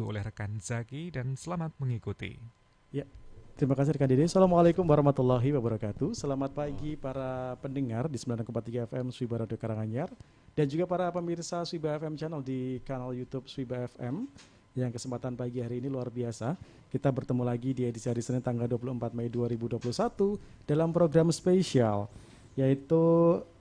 oleh rekan Zaki dan selamat mengikuti. Ya, terima kasih rekan Dede. Assalamualaikum warahmatullahi wabarakatuh. Selamat pagi para pendengar di 90,3 FM Swiba Radio Karanganyar dan juga para pemirsa Swiba FM Channel di kanal YouTube Swiba FM. Yang kesempatan pagi hari ini luar biasa. Kita bertemu lagi di edisi hari Senin tanggal 24 Mei 2021 dalam program spesial yaitu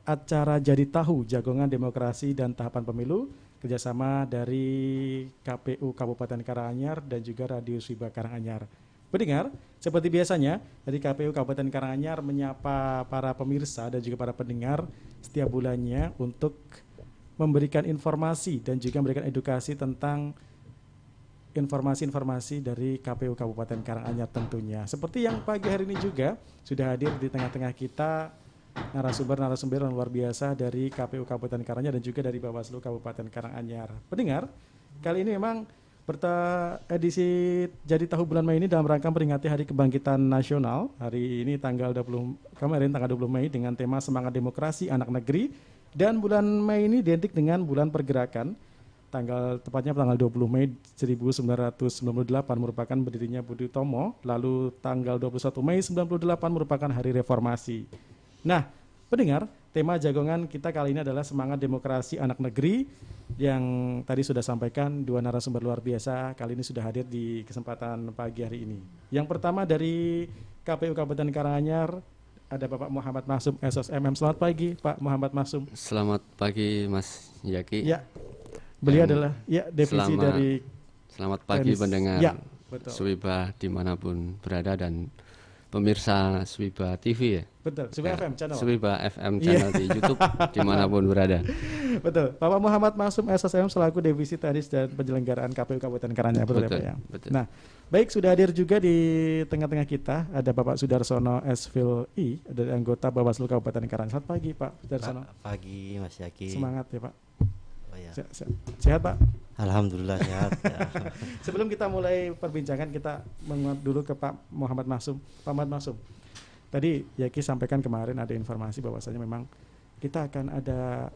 acara Jadi Tahu Jagongan Demokrasi dan Tahapan Pemilu kerjasama dari KPU Kabupaten Karanganyar dan juga Radio Swiba Karanganyar. Pendengar, seperti biasanya dari KPU Kabupaten Karanganyar menyapa para pemirsa dan juga para pendengar setiap bulannya untuk memberikan informasi dan juga memberikan edukasi tentang informasi-informasi dari KPU Kabupaten Karanganyar tentunya. Seperti yang pagi hari ini juga sudah hadir di tengah-tengah kita narasumber-narasumber yang luar biasa dari KPU Kabupaten Karanganyar dan juga dari Bawaslu Kabupaten Karanganyar. Pendengar, kali ini memang edisi Jadi Tahu bulan Mei ini dalam rangka peringati Hari Kebangkitan Nasional. Hari ini tanggal 20 Mei dengan tema Semangat Demokrasi Anak Negeri, dan bulan Mei ini identik dengan bulan pergerakan. Tepatnya tanggal 20 Mei 1998 merupakan berdirinya Budi Utomo, lalu tanggal 21 Mei 98 merupakan Hari Reformasi. Nah, pendengar, tema jagongan kita kali ini adalah Semangat Demokrasi Anak Negeri, yang tadi sudah sampaikan dua narasumber luar biasa kali ini sudah hadir di kesempatan pagi hari ini. Yang pertama dari KPU Kabupaten Karanganyar ada Bapak Muhammad Masum SSMM. Selamat pagi Pak Muhammad Masum. Selamat pagi Mas Yaki. Ya, beliau adalah divisi dari Selamat pagi pendengar ya, betul. Swiba dimanapun berada dan pemirsa Swiba TV ya. Betul, Swiba FM channel. Swiba FM channel di YouTube dimanapun berada. Betul, Bapak Muhammad Masum SSM selaku divisi teknis dan penyelenggaraan KPU Kabupaten Karanganyar. Betul, betul, ya, Pak ya. Betul. Nah, baik, sudah hadir juga di tengah-tengah kita ada Bapak Sudarsono Esfil I dari anggota Bawaslu Kabupaten Karanganyar. Selamat pagi Pak Sudarsono. Pagi Mas Yaki. Semangat ya Pak. Oh, ya. Sehat Pak? Alhamdulillah sehat. Ya. Sebelum kita mulai perbincangan, kita menguat dulu ke Pak Muhammad Masum. Pak Muhammad Masum, tadi Yaki sampaikan kemarin ada informasi bahwasanya memang kita akan ada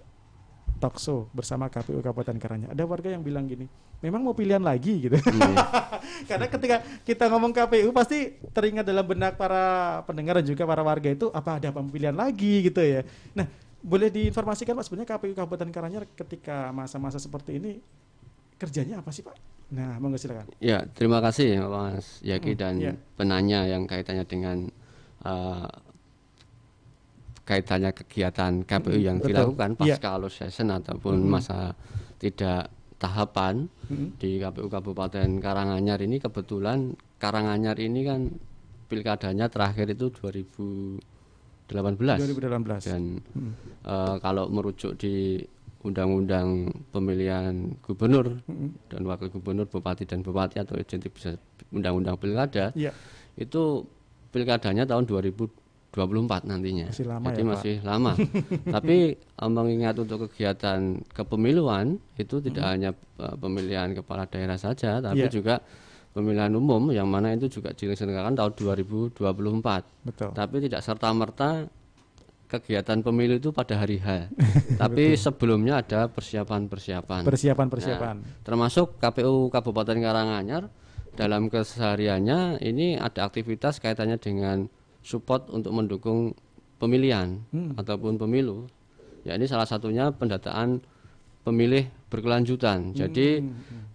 talkshow bersama KPU Kabupaten Karanganyar. Ada warga yang bilang gini, memang mau pilihan lagi gitu. Karena ketika kita ngomong KPU pasti teringat dalam benak para pendengar dan juga para warga itu apa ada pemilihan lagi gitu ya. Nah, boleh diinformasikan Pak, sebenarnya KPU Kabupaten Karanganyar ketika masa-masa seperti ini kerjanya apa sih Pak? Nah, monggo silakan. Ya, terima kasih Mas Yaki dan penanya yang kaitannya dengan kaitannya kegiatan KPU yang dilakukan pasca allow session ataupun masa tidak tahapan di KPU Kabupaten Karanganyar ini. Kebetulan Karanganyar ini kan pilkadanya terakhir itu 2018. Dan kalau merujuk di Undang-Undang Pemilihan Gubernur dan Wakil Gubernur, Bupati dan Bupati atau identik bisa Undang-Undang Pilkada, itu pilkadanya tahun 2024 nantinya. Masih lama. Jadi ya, masih lama. Tapi mengingat untuk kegiatan kepemiluan itu tidak hanya pemilihan kepala daerah saja, tapi juga pemilihan umum yang mana itu juga diselenggarakan tahun 2024. Betul. Tapi tidak serta-merta kegiatan pemilu itu pada hari H. Tapi sebelumnya ada persiapan. Nah, termasuk KPU Kabupaten Karanganyar dalam kesehariannya ini ada aktivitas kaitannya dengan support untuk mendukung pemilihan ataupun pemilu. Ya, ini salah satunya pendataan pemilih berkelanjutan. Jadi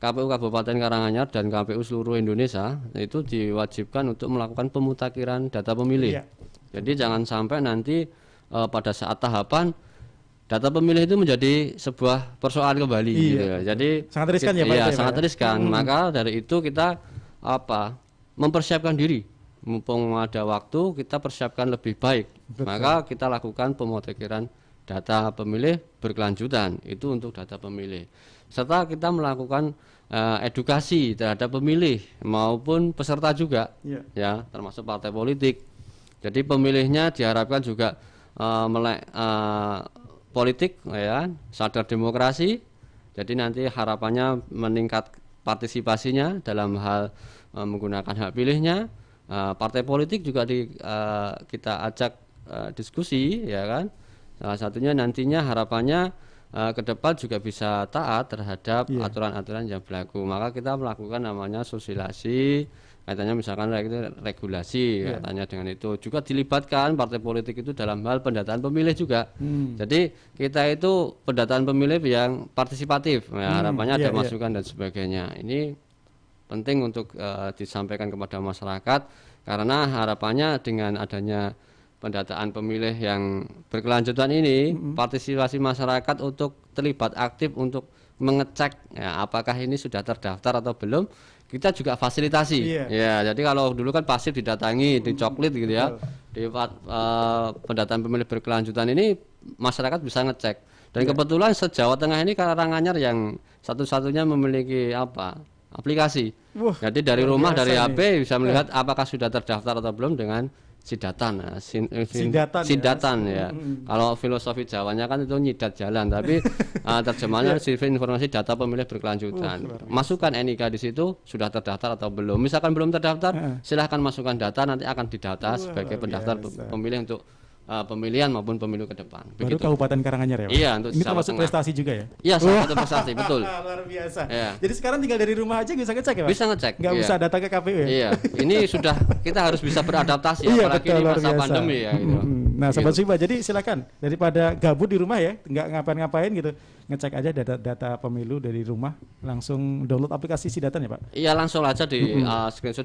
KPU Kabupaten Karanganyar dan KPU seluruh Indonesia itu diwajibkan untuk melakukan pemutakhiran data pemilih. Jadi jangan sampai nanti pada saat tahapan data pemilih itu menjadi sebuah persoalan kembali. Gitu ya. Jadi sangat riskan ya Pak. Iya, sangat riskan. Maka dari itu kita mempersiapkan diri. Mumpung ada waktu, kita persiapkan lebih baik. Maka kita lakukan pemutakhiran data pemilih berkelanjutan itu untuk data pemilih. Serta kita melakukan edukasi terhadap pemilih maupun peserta juga, ya, termasuk partai politik. Jadi pemilihnya diharapkan juga melek politik, ya, sadar demokrasi. Jadi nanti harapannya meningkat partisipasinya dalam hal menggunakan hak pilihnya. Partai politik juga kita ajak diskusi, ya kan. Salah satunya nantinya harapannya ke depan juga bisa taat terhadap aturan-aturan yang berlaku. Maka kita melakukan namanya sosialisasi, katanya misalkan regulasi, katanya dengan itu juga dilibatkan partai politik itu dalam hal pendataan pemilih juga. Jadi kita itu pendataan pemilih yang partisipatif, harapannya ada masukan dan sebagainya. Ini penting untuk disampaikan kepada masyarakat, karena harapannya dengan adanya pendataan pemilih yang berkelanjutan ini, partisipasi masyarakat untuk terlibat aktif untuk mengecek ya, apakah ini sudah terdaftar atau belum, kita juga fasilitasi. Ya, jadi kalau dulu kan pasif didatangi, dicoklit gitu ya. Di pendataan pemilih berkelanjutan ini masyarakat bisa ngecek. Dan kebetulan se-Jawa Tengah ini Karanganyar yang satu-satunya memiliki aplikasi. Jadi dari rumah, dari HP bisa melihat apakah sudah terdaftar atau belum dengan sidatan, sidatan ya. Kalau filosofi Jawanya kan itu nyidat jalan, tapi terjemahnya informasi data pemilih berkelanjutan. Masukkan NIK di situ sudah terdaftar atau belum. Misalkan belum terdaftar, silahkan masukkan data, nanti akan didata sebagai pendaftar pemilih untuk pemilihan maupun pemilu ke depan. Baru begitu. Kabupaten Karanganyar ya Pak? Iya, untuk ini termasuk prestasi juga ya? Iya, salah satu prestasi, betul. Luar biasa. Ya. Jadi sekarang tinggal dari rumah aja bisa ngecek ya Pak? Bisa ngecek. Nggak usah datang ke KPU ya? Iya, ini sudah kita harus bisa beradaptasi, apalagi betul, ini masa pandemi ya. Gitu. Nah, Sobat Siba, jadi silakan daripada gabut di rumah ya, nggak ngapain-ngapain gitu, ngecek aja data pemilu dari rumah, langsung download aplikasi Sidatan ya Pak? Iya, langsung aja di screenshot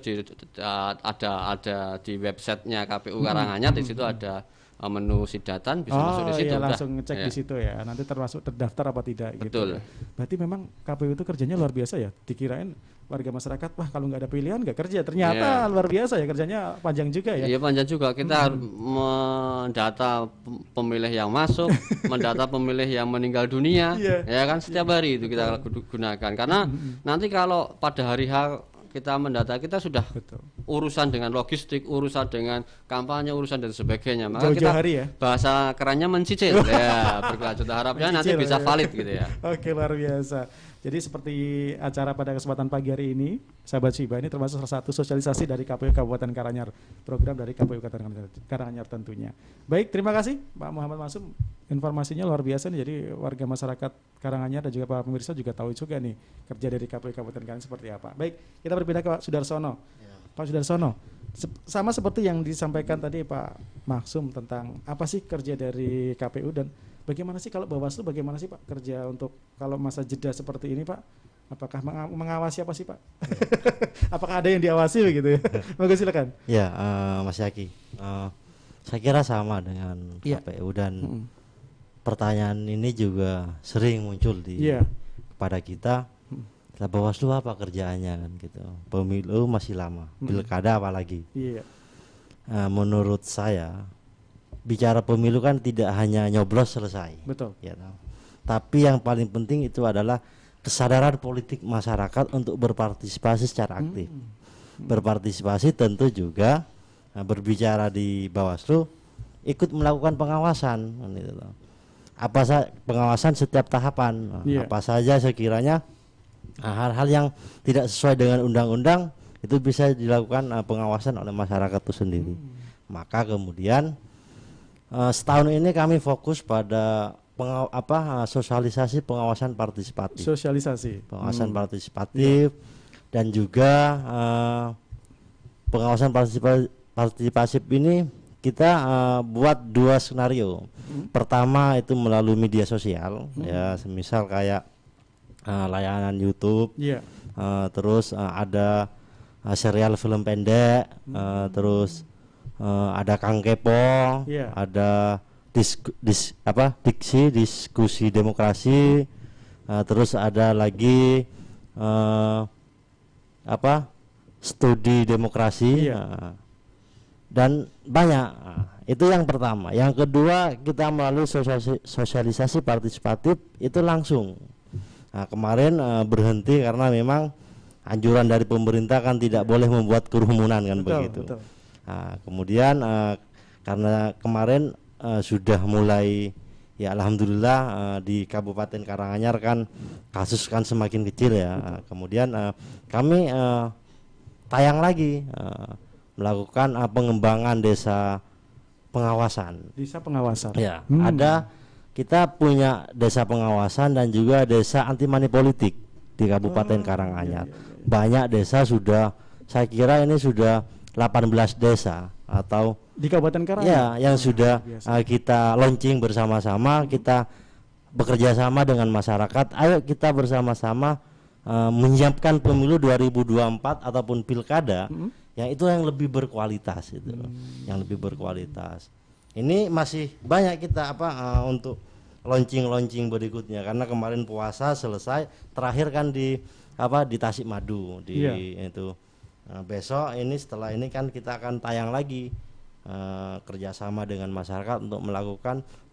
ada di websitenya KPU Karanganyar, di situ ada menu Sidatan, bisa masuk di situ. Iya, langsung ngecek di situ ya. Nanti termasuk terdaftar apa tidak. Betul. Gitu. Berarti memang KPU itu kerjanya luar biasa ya. Dikirain warga masyarakat, wah kalau nggak ada pilihan nggak kerja. Ternyata luar biasa ya, kerjanya panjang juga ya. Iya, panjang juga. Kita harus mendata pemilih yang masuk, mendata pemilih yang meninggal dunia. Ya kan setiap hari itu kita gunakan. Karena nanti kalau pada hari H kita mendata, kita sudah urusan dengan logistik, urusan dengan kampanye, urusan dan sebagainya. Maka kita bahasa kerennya mencicil ya, berkelanjutan harapnya nanti bisa valid gitu ya. Oke, luar biasa. Jadi seperti acara pada kesempatan pagi hari ini, sahabat Siba, ini termasuk salah satu sosialisasi dari KPU Kabupaten Karanganyar, program dari KPU Karanganyar tentunya. Baik, terima kasih Pak Muhammad Masum, informasinya luar biasa nih. Jadi warga masyarakat Karanganyar dan juga para pemirsa juga tahu juga nih kerja dari KPU Kabupaten Karanganyar seperti apa. Baik, kita berpindah ke Pak Sudarsono. Pak Sudarsono, sama seperti yang disampaikan tadi Pak Maksum tentang apa sih kerja dari KPU dan bagaimana sih kalau Bawaslu, bagaimana sih Pak kerja untuk kalau masa jeda seperti ini Pak? Apakah mengawasi apa sih Pak? Apakah ada yang diawasi begitu ya? Monggo silakan. Ya, Mas Yaki, saya kira sama dengan KPU dan pertanyaan ini juga sering muncul kepada kita. Lah Bawaslu apa kerjaannya kan gitu. Pemilu masih lama, pilkada apalagi. Menurut saya bicara pemilu kan tidak hanya nyoblos selesai. Betul. Ya, tapi yang paling penting itu adalah kesadaran politik masyarakat untuk berpartisipasi secara aktif. Berpartisipasi tentu juga berbicara di Bawaslu ikut melakukan pengawasan gitu. Pengawasan setiap tahapan. Apa saja sekiranya hal-hal yang tidak sesuai dengan undang-undang itu bisa dilakukan pengawasan oleh masyarakat itu sendiri. Maka kemudian setahun ini kami fokus pada sosialisasi pengawasan partisipatif. Pengawasan partisipatif dan juga pengawasan partisipatif ini kita buat 2 skenario. Pertama itu melalui media sosial, ya semisal kayak layanan YouTube, terus ada serial film pendek, terus ada Kang Kepo, ada diskusi demokrasi, terus ada lagi studi demokrasi, dan banyak. Itu yang pertama. Yang kedua kita melalui sosialisasi partisipatif itu langsung. Nah, kemarin berhenti karena memang anjuran dari pemerintah kan tidak boleh membuat kerumunan kan, begitu. Nah, kemudian karena kemarin sudah mulai ya alhamdulillah di Kabupaten Karanganyar kan kasus kan semakin kecil ya. Kemudian kami tayang lagi melakukan pengembangan desa pengawasan. Desa pengawasan. Ya, ada kita punya desa pengawasan dan juga desa anti money politik di Kabupaten Karanganyar. Banyak desa sudah, saya kira ini sudah 18 desa atau di Kabupaten Karanganyar. Ya, yang sudah kita launching bersama-sama, kita bekerja sama dengan masyarakat. Ayo kita bersama-sama menyiapkan pemilu 2024 ataupun pilkada yang itu yang lebih berkualitas itu, yang lebih berkualitas. Ini masih banyak kita untuk launching berikutnya karena kemarin puasa selesai, terakhir kan di Tasikmadu itu. Besok ini setelah ini kan kita akan tayang lagi kerjasama dengan masyarakat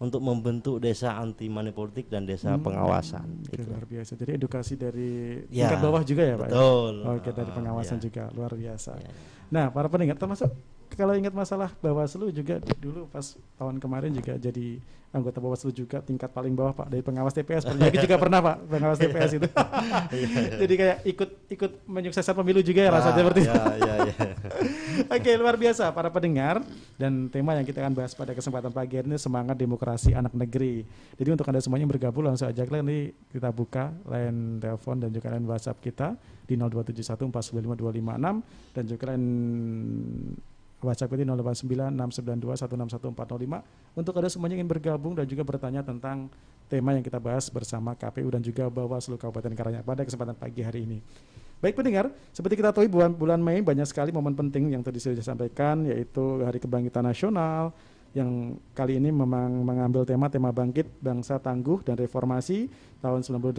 untuk membentuk desa anti money politik dan desa pengawasan. Itu luar biasa. Jadi edukasi dari tingkat bawah juga ya Pak. Betul. Oke, dari pengawasan juga luar biasa. Nah, para pendengar termasuk kalau ingat masalah Bawaslu juga dulu pas tahun kemarin juga jadi anggota Bawaslu juga tingkat paling bawah Pak, dari pengawas TPS. Pernyaki juga pernah Pak pengawas TPS itu. Jadi kayak ikut menyukseskan pemilu juga ya rasanya seperti itu. Oke, luar biasa para pendengar, dan tema yang kita akan bahas pada kesempatan pagi hari ini semangat demokrasi anak negeri. Jadi untuk Anda semuanya yang bergabung langsung aja nanti kita buka line telepon dan juga line WhatsApp kita di 02714955256 dan juga line WhatsApp ini 089692161405 untuk ada semuanya yang ingin bergabung dan juga bertanya tentang tema yang kita bahas bersama KPU dan juga Bawaslu Kabupaten Karanganyar pada kesempatan pagi hari ini. Baik pendengar, seperti kita tahu bulan Mei banyak sekali momen penting yang tadi sudah disampaikan, yaitu Hari Kebangkitan Nasional yang kali ini memang mengambil tema bangkit bangsa tangguh dan reformasi tahun 98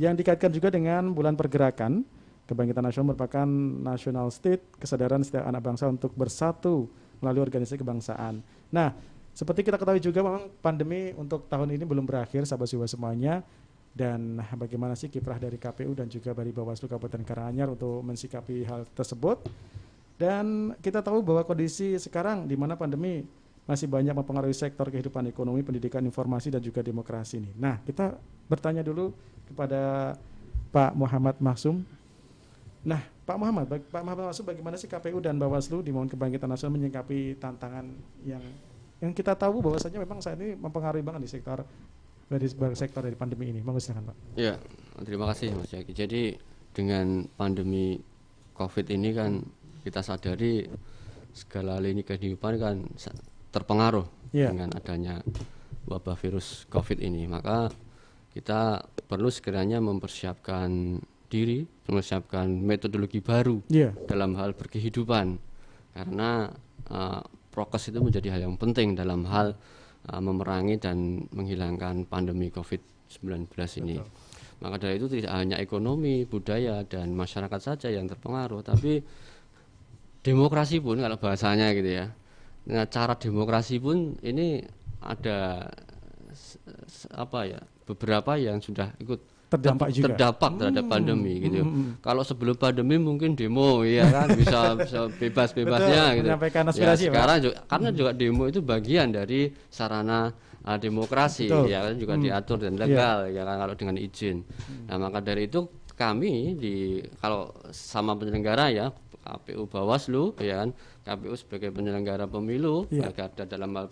yang dikaitkan juga dengan bulan pergerakan. Kebangkitan Nasional merupakan national state, kesadaran setiap anak bangsa untuk bersatu melalui organisasi kebangsaan. Nah, seperti kita ketahui juga memang pandemi untuk tahun ini belum berakhir, sahabat jiwa semuanya. Dan bagaimana sih kiprah dari KPU dan juga dari Bawaslu Kabupaten Karanganyar untuk mensikapi hal tersebut. Dan kita tahu bahwa kondisi sekarang di mana pandemi masih banyak mempengaruhi sektor kehidupan ekonomi, pendidikan, informasi, dan juga demokrasi ini. Nah, kita bertanya dulu kepada Pak Muhammad Maksum. Nah, Pak Muhammad Maksum, bagaimana sih KPU dan Bawaslu di Momen Kebangkitan Nasional menyikapi tantangan yang kita tahu bahwasanya memang saat ini mempengaruhi banget di sektor dari pandemi ini. Monggo silakan Pak. Ya, terima kasih Mas Yaki. Jadi dengan pandemi COVID ini kan kita sadari segala lini kehidupan kan terpengaruh dengan adanya wabah virus COVID ini. Maka kita perlu sekiranya mempersiapkan diri, mempersiapkan metodologi baru dalam hal berkehidupan, karena prokes itu menjadi hal yang penting dalam hal memerangi dan menghilangkan pandemi COVID-19 ini. Maka dari itu tidak hanya ekonomi, budaya, dan masyarakat saja yang terpengaruh, tapi demokrasi pun kalau bahasanya gitu ya. Nah, cara demokrasi pun ini ada beberapa yang sudah ikut terdampak terhadap pandemi gitu. Kalau sebelum pandemi mungkin demo ya kan bisa bebas-bebasnya gitu. Menyampaikan aspirasi ya, sekarang juga, karena juga demo itu bagian dari sarana demokrasi ya kan, juga diatur dan legal ya kan kalau dengan izin. Nah, maka dari itu kami kalau sama penyelenggara ya KPU Bawaslu ya kan, KPU sebagai penyelenggara pemilu ada dalam hal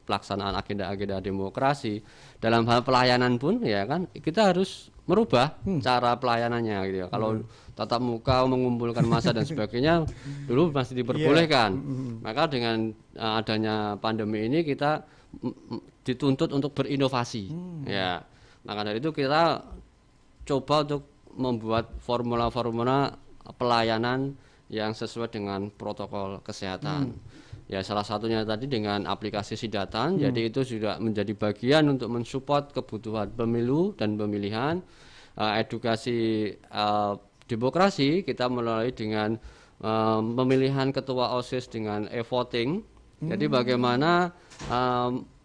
pelaksanaan agenda-agenda demokrasi, dalam hal pelayanan pun ya kan kita harus merubah cara pelayanannya gitu ya. Kalau tatap muka mengumpulkan massa dan sebagainya dulu masih diperbolehkan. Maka dengan adanya pandemi ini kita dituntut untuk berinovasi. Ya. Maka dari itu kita coba untuk membuat formula-formula pelayanan yang sesuai dengan protokol kesehatan. Ya, salah satunya tadi dengan aplikasi Sidatan, jadi itu sudah menjadi bagian untuk mensupport kebutuhan pemilu dan pemilihan. Edukasi demokrasi kita melalui dengan pemilihan ketua OSIS dengan e-voting. Jadi bagaimana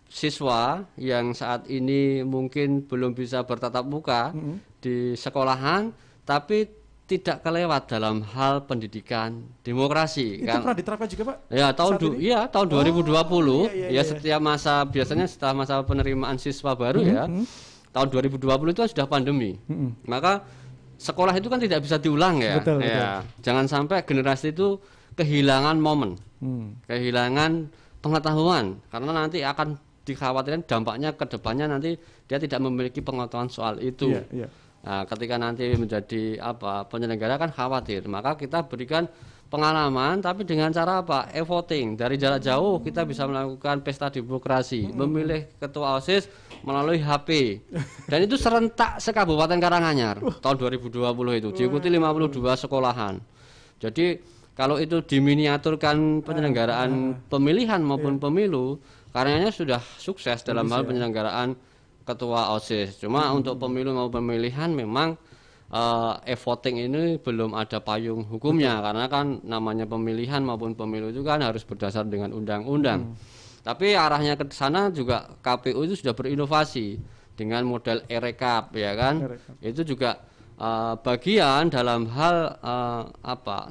siswa yang saat ini mungkin belum bisa bertatap muka di sekolahan, tapi tidak kelewat dalam hal pendidikan demokrasi. Itu pernah diterapkan juga Pak? Ya, tahun 2020 setiap masa, biasanya setelah masa penerimaan siswa baru tahun 2020 itu sudah pandemi. Maka sekolah itu kan tidak bisa diulang ya. Betul. Jangan sampai generasi itu kehilangan momen, kehilangan pengetahuan, karena nanti akan dikhawatirkan dampaknya ke depannya nanti dia tidak memiliki pengetahuan soal itu. Nah, ketika nanti menjadi penyelenggara kan khawatir, maka kita berikan pengalaman tapi dengan cara e-voting. Dari jarak jauh kita bisa melakukan pesta demokrasi, memilih ketua OSIS melalui HP. Dan itu serentak se-Kabupaten Karanganyar tahun 2020 itu diikuti 52 sekolahan. Jadi kalau itu diminiaturkan penyelenggaraan pemilihan maupun pemilu, karenanya sudah sukses dalam hal penyelenggaraan ketua OSIS. Cuma untuk pemilu maupun pemilihan memang e-voting ini belum ada payung hukumnya, karena kan namanya pemilihan maupun pemilu itu kan harus berdasar dengan undang-undang. Tapi arahnya ke sana juga KPU itu sudah berinovasi dengan model e-rekap, ya kan? Itu juga bagian dalam hal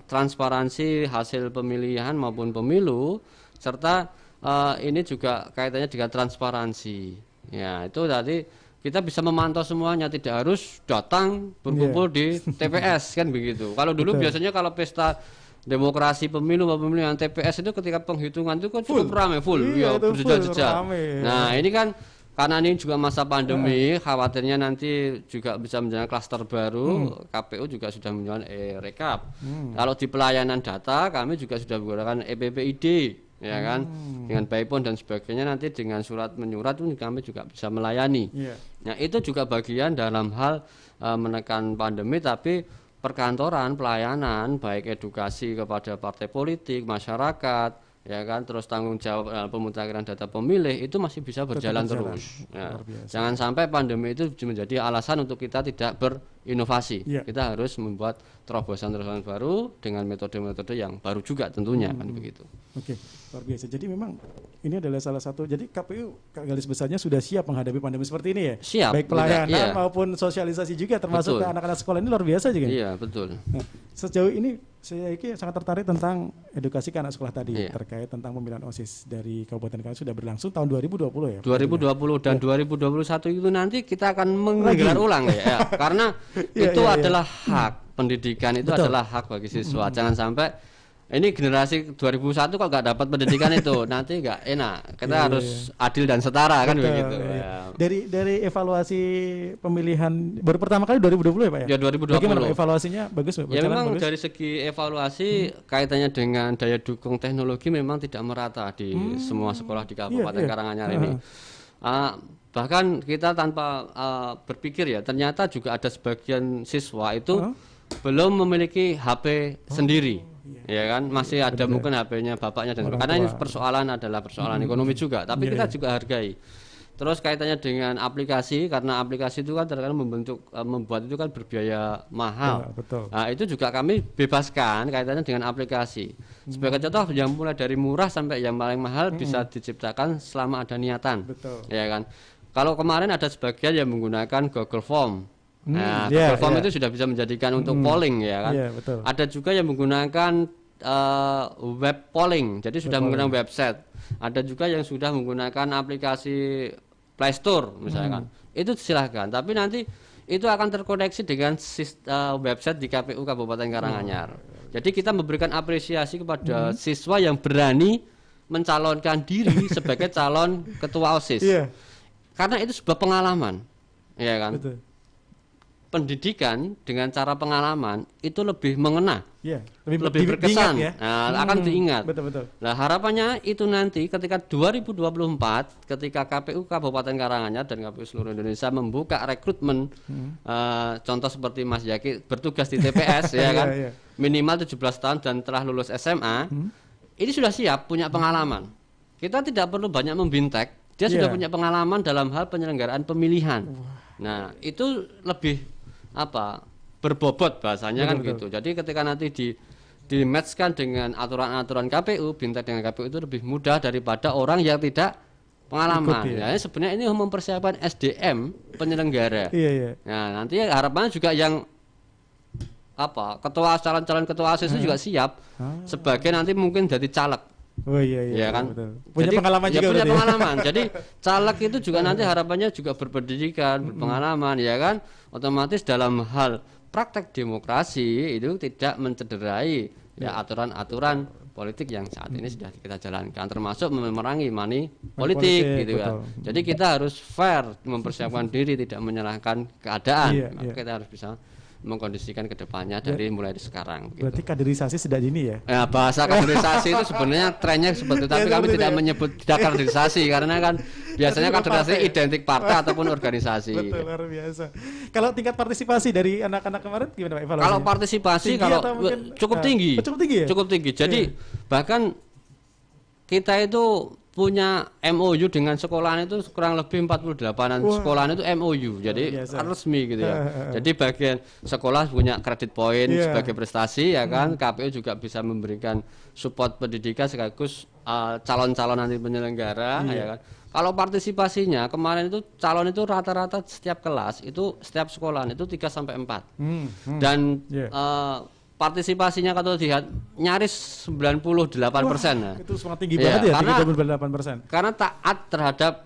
transparansi hasil pemilihan maupun pemilu, serta ini juga kaitannya dengan transparansi. Ya, itu tadi kita bisa memantau semuanya, tidak harus datang berkumpul di TPS kan begitu. Kalau dulu biasanya kalau pesta demokrasi pemilu maupun pemilihan TPS itu ketika penghitungan itu kan cukup ramai, berjejak-jejak. Nah, ini kan karena ini juga masa pandemi, khawatirnya nanti juga bisa menjadi klaster baru. KPU juga sudah menjalankan e-rekap. Kalau di pelayanan data kami juga sudah menggunakan EPPID, ya kan, dengan BIPON dan sebagainya. Nanti dengan surat menyurat pun kami juga bisa melayani. Nah, itu juga bagian dalam hal menekan pandemi, tapi perkantoran, pelayanan, baik edukasi kepada partai politik, masyarakat, ya kan, terus tanggung jawab pemutakhiran data pemilih itu masih bisa berjalan terus. Ya. Jangan sampai pandemi itu menjadi alasan untuk kita tidak berinovasi. Kita harus membuat terobosan-terobosan baru dengan metode-metode yang baru juga tentunya, kan begitu. Oke, luar biasa. Jadi memang ini adalah salah satu. Jadi KPU garis besarnya sudah siap menghadapi pandemi seperti ini ya. Siap. Baik pelayanan maupun sosialisasi juga, termasuk ke anak-anak sekolah ini luar biasa juga. Iya, betul. Nah, sejauh ini saya sangat tertarik tentang edukasi ke anak sekolah tadi, terkait tentang pemilihan OSIS dari Kabupaten Karanganyar sudah berlangsung tahun 2020 ya. 2020 dan 2021 itu nanti kita akan menggelar ulang ya. Karena itu adalah hak pendidikan, itu adalah hak bagi siswa. Jangan sampai ini generasi 2001 kok nggak dapat pendidikan itu, nanti nggak enak. Kita harus adil dan setara, kan begitu. Ya. Dari evaluasi pemilihan baru pertama kali 2020 ya Pak ya? Ya 2020. Bagaimana evaluasinya? Bagus? Ya memang bagus? dari segi evaluasi kaitannya dengan daya dukung teknologi memang tidak merata di semua sekolah di Kabupaten Karanganyar ini. Bahkan kita tanpa berpikir ya, ternyata juga ada sebagian siswa itu belum memiliki HP sendiri. Ya kan, masih ada mungkin HP-nya bapaknya dan karena ini adalah persoalan ekonomi juga, tapi kita juga hargai. Terus kaitannya dengan aplikasi, karena aplikasi itu kan terkadang membuat itu kan berbiaya mahal. Nah, itu juga kami bebaskan kaitannya dengan aplikasi. Sebagai contoh, yang mulai dari murah sampai yang paling mahal bisa diciptakan selama ada niatan. Ya kan. Kalau kemarin ada sebagian yang menggunakan Google Form. Nah, Google Form itu sudah bisa menjadikan untuk polling, ya kan. Ada juga yang menggunakan web polling, jadi sudah menggunakan website. Ada juga yang sudah menggunakan aplikasi Play Store misalkan. Itu silahkan, tapi nanti itu akan terkoneksi dengan website di KPU Kabupaten Karanganyar. Jadi kita memberikan apresiasi kepada siswa yang berani mencalonkan diri sebagai calon ketua OSIS. Karena itu sebuah pengalaman, ya kan. Pendidikan dengan cara pengalaman itu lebih mengena, lebih berkesan, akan diingat. Nah, harapannya itu nanti ketika 2024, ketika KPU Kabupaten Karanganyar dan KPU seluruh Indonesia membuka rekrutmen, contoh seperti Mas Yaki bertugas di TPS, ya kan, minimal 17 tahun dan telah lulus SMA, ini sudah siap, punya pengalaman. Kita tidak perlu banyak membintek, dia sudah punya pengalaman dalam hal penyelenggaraan pemilihan. Nah, itu lebih berbobot bahasanya kan gitu. Jadi ketika nanti di-matchkan dengan aturan-aturan KPU, bintek dengan KPU itu lebih mudah daripada orang yang tidak pengalaman. Ya, sebenarnya ini mempersiapkan SDM penyelenggara. Nah, nanti harapannya juga yang calon-calon ketua OSIS itu juga siap sebagai nanti mungkin jadi caleg. Ya kan, punya pengalaman juga. Punya pengalaman. Jadi caleg itu juga nanti harapannya juga berpendidikan, berpengalaman, ya kan. Otomatis dalam hal praktek demokrasi itu tidak mencederai aturan-aturan politik yang saat ini sudah kita jalankan, termasuk memerangi money politik gitu kan. Jadi kita harus fair mempersiapkan diri, tidak menyalahkan keadaan. Maka kita harus bisa mengkondisikan ke depannya dari mulai sekarang. Berarti kaderisasi sudah dini ya? Ya, bahasa kaderisasi itu sebenarnya trennya seperti itu, tapi kami tidak menyebut tidak kaderisasi karena kan biasanya kaderisasi identik partai ataupun organisasi. Betul, luar biasa. Kalau tingkat partisipasi dari anak-anak kemarin gimana Pak evaluasinya? Kalau partisipasi cukup tinggi. Cukup tinggi ya? Cukup tinggi. Jadi bahkan kita itu punya MOU dengan sekolahan itu kurang lebih 48-an sekolahan itu MOU, jadi resmi gitu ya. Jadi bagian sekolah punya kredit poin sebagai prestasi ya kan, KPU juga bisa memberikan support pendidikan sekaligus calon-calon nanti penyelenggara ya kan. Kalau partisipasinya kemarin itu calon itu rata-rata setiap kelas itu setiap sekolahan itu 3 sampai 4. Dan partisipasinya kalau dilihat nyaris 98%. Itu sangat tinggi banget ya, 98%. Karena taat terhadap